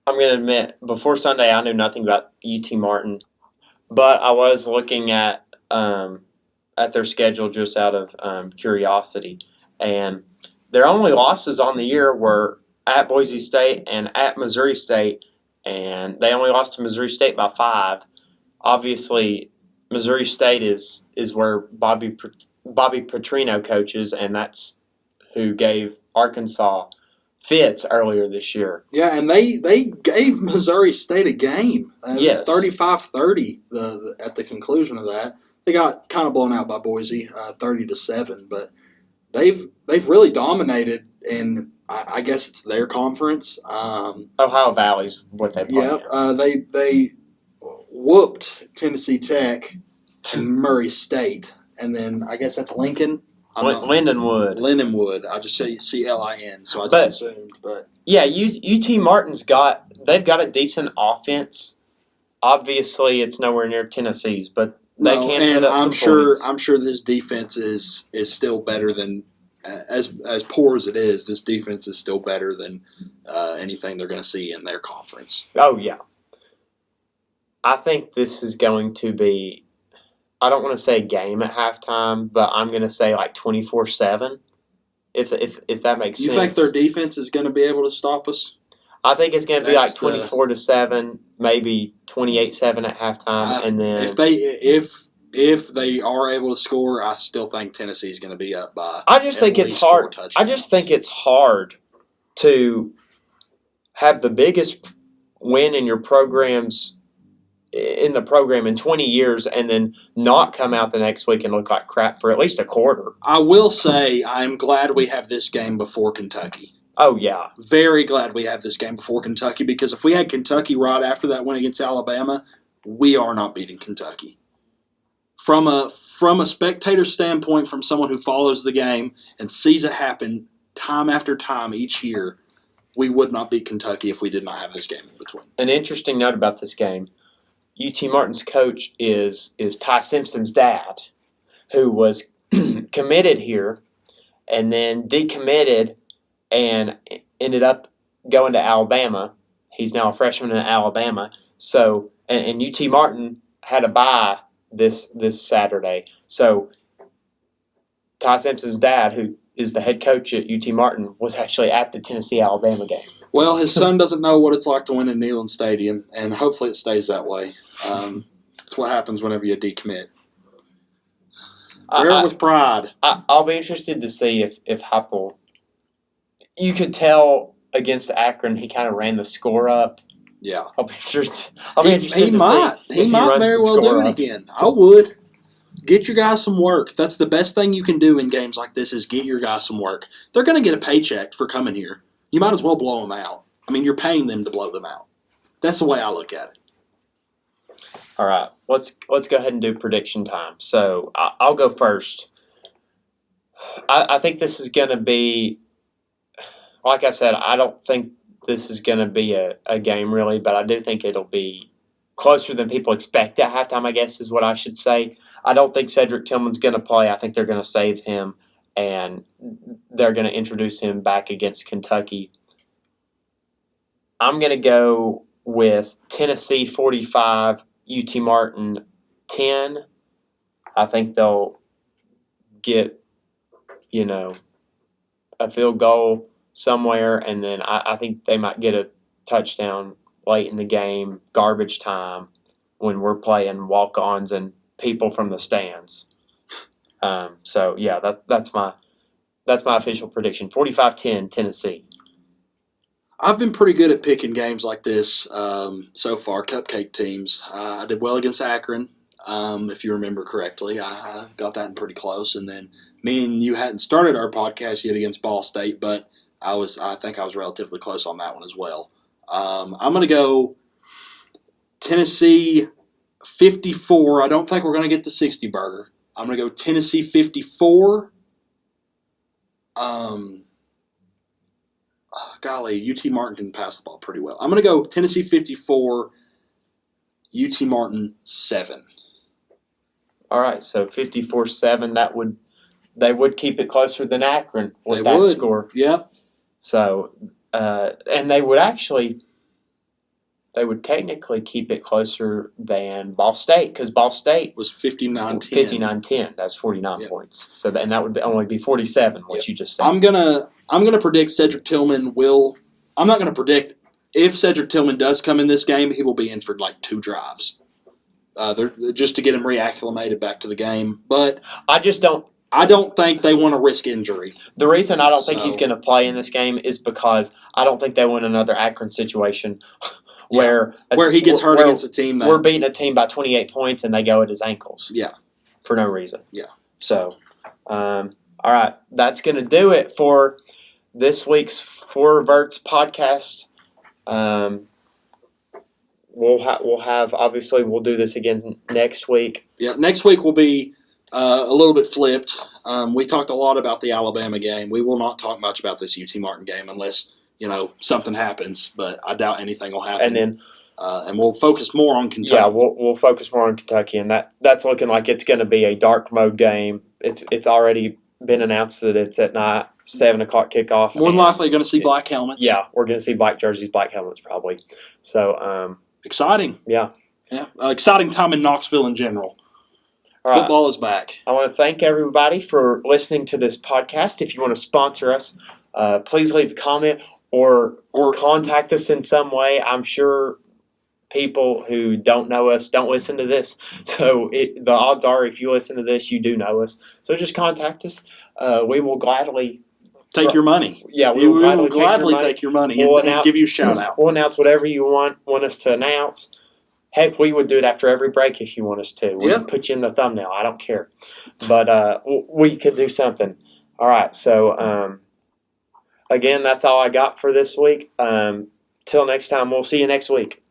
going to admit, before Sunday, I knew nothing about UT Martin, but I was looking at their schedule just out of curiosity, and their only losses on the year were at Boise State and at Missouri State, and they only lost to Missouri State by 5. Obviously, Missouri State is where Bobby Petrino coaches, and that's who gave Arkansas fits earlier this year. Yeah, and they gave Missouri State a game. Yes. It was 35-30 at the conclusion of that. They got kind of blown out by Boise, 30-7, but they've really dominated in, I guess it's their conference. Ohio Valley's what they play. Yep, they whooped Tennessee Tech and Murray State, and then I guess that's Lincoln. Lindenwood. Lindenwood. I just say CLIN, so I just assumed. But yeah, UT Martin's got a decent offense. Obviously, it's nowhere near Tennessee's, but they can put up some points. I'm sure this defense is still better than as poor as it is. This defense is still better than anything they're going to see in their conference. Oh yeah, I think this is going to be. I don't want to say game at halftime, but I'm going to say like 24-7, if that makes sense. You think their defense is going to be able to stop us? I think it's going to be like 24-7, maybe 28-7 at halftime, and then if they are able to score, I still think Tennessee is going to be up by. I just think it's hard. I just think it's hard to have the biggest win in your programs. In the program in 20 years and then not come out the next week and look like crap for at least a quarter. I will say I'm glad we have this game before Kentucky. Oh, yeah. Very glad we have this game before Kentucky, because if we had Kentucky right after that win against Alabama, we are not beating Kentucky. From a spectator standpoint, from someone who follows the game and sees it happen time after time each year, we would not beat Kentucky if we did not have this game in between. An interesting note about this game. UT Martin's coach is Ty Simpson's dad, who was committed here and then decommitted and ended up going to Alabama. He's now a freshman in Alabama. So and UT Martin had a bye this Saturday. So Ty Simpson's dad, who is the head coach at UT Martin, was actually at the Tennessee-Alabama game. Well, his son doesn't know what it's like to win in Neyland Stadium, and hopefully it stays that way. That's what happens whenever you decommit. Wear it with pride. I'll be interested to see if Heupel. You could tell against Akron he kind of ran the score up. Yeah, I'll be interested. He might very well do it again. I would. Get your guys some work. That's the best thing you can do in games like this is get your guys some work. They're going to get a paycheck for coming here. You might as well blow them out. I mean, you're paying them to blow them out. That's the way I look at it. All right, let's go ahead and do prediction time. So I'll go first. I think this is going to be like I said, I don't think this is going to be a game really, but I do think it'll be closer than people expect at halftime, I guess is what I should say. I don't think Cedric Tillman's going to play. I think they're going to save him, and they're going to introduce him back against Kentucky. I'm going to go with Tennessee 45, UT Martin 10. I think they'll get, a field goal somewhere, and then I think they might get a touchdown late in the game, garbage time, when we're playing walk-ons and people from the stands. So yeah, that's my official prediction. 45-10 Tennessee. I've been pretty good at picking games like this so far, cupcake teams. I did well against Akron, if you remember correctly. I got that in pretty close. And then me and you hadn't started our podcast yet against Ball State, but I think I was relatively close on that one as well. I'm going to go Tennessee 54. I don't think we're going to get the 60 burger. I'm going to go Tennessee 54. Golly, UT Martin can pass the ball pretty well. I'm going to go Tennessee 54, UT Martin 7. All right, so 54-7. They would keep it closer than Akron with They that would. score. Yep. So, and they would technically keep it closer than Ball State, because Ball State Was 59-10. 59-10. That's 49 Yep. points. So and that would only be 47, what Yep. you just said. I'm gonna predict Cedric Tillman will. I'm not gonna predict if Cedric Tillman does come in this game, he will be in for like 2 drives. Just to get him reacclimated back to the game. But I just don't. I don't think they want to risk injury. The reason I don't think he's So- going to play in this game is because I don't think they win another Akron situation where Where he gets hurt where against a team that we're beating a team by 28 points and they go at his ankles. Yeah. For no reason. Yeah. So, all right, that's going to do it for this week's For Verts podcast. We'll have obviously we'll do this again next week. Yeah, next week will be a little bit flipped. We talked a lot about the Alabama game. We will not talk much about this UT Martin game unless something happens. But I doubt anything will happen. And then and we'll focus more on Kentucky. yeah, we'll focus more on Kentucky, and that's looking like it's going to be a dark mode game. It's already been announced that it's at night, 7:00 kickoff. More than and likely going to see black helmets. Yeah, we're going to see black jerseys, black helmets probably. So Exciting. yeah. Exciting time in Knoxville in general. All right. Football is back. I want to thank everybody for listening to this podcast. If you want to sponsor us, please leave a comment or contact us in some way. I'm sure people who don't know us don't listen to this. So the odds are if you listen to this, you do know us. So just contact us. We will gladly take your money. Yeah, we will gladly take take your money We'll and give you a shout out. We'll announce whatever you want us to announce. Heck, we would do it after every break if you want us to. We'll put you in the thumbnail. I don't care. But we could do something. All right. So, again, that's all I got for this week. Till next time, we'll see you next week.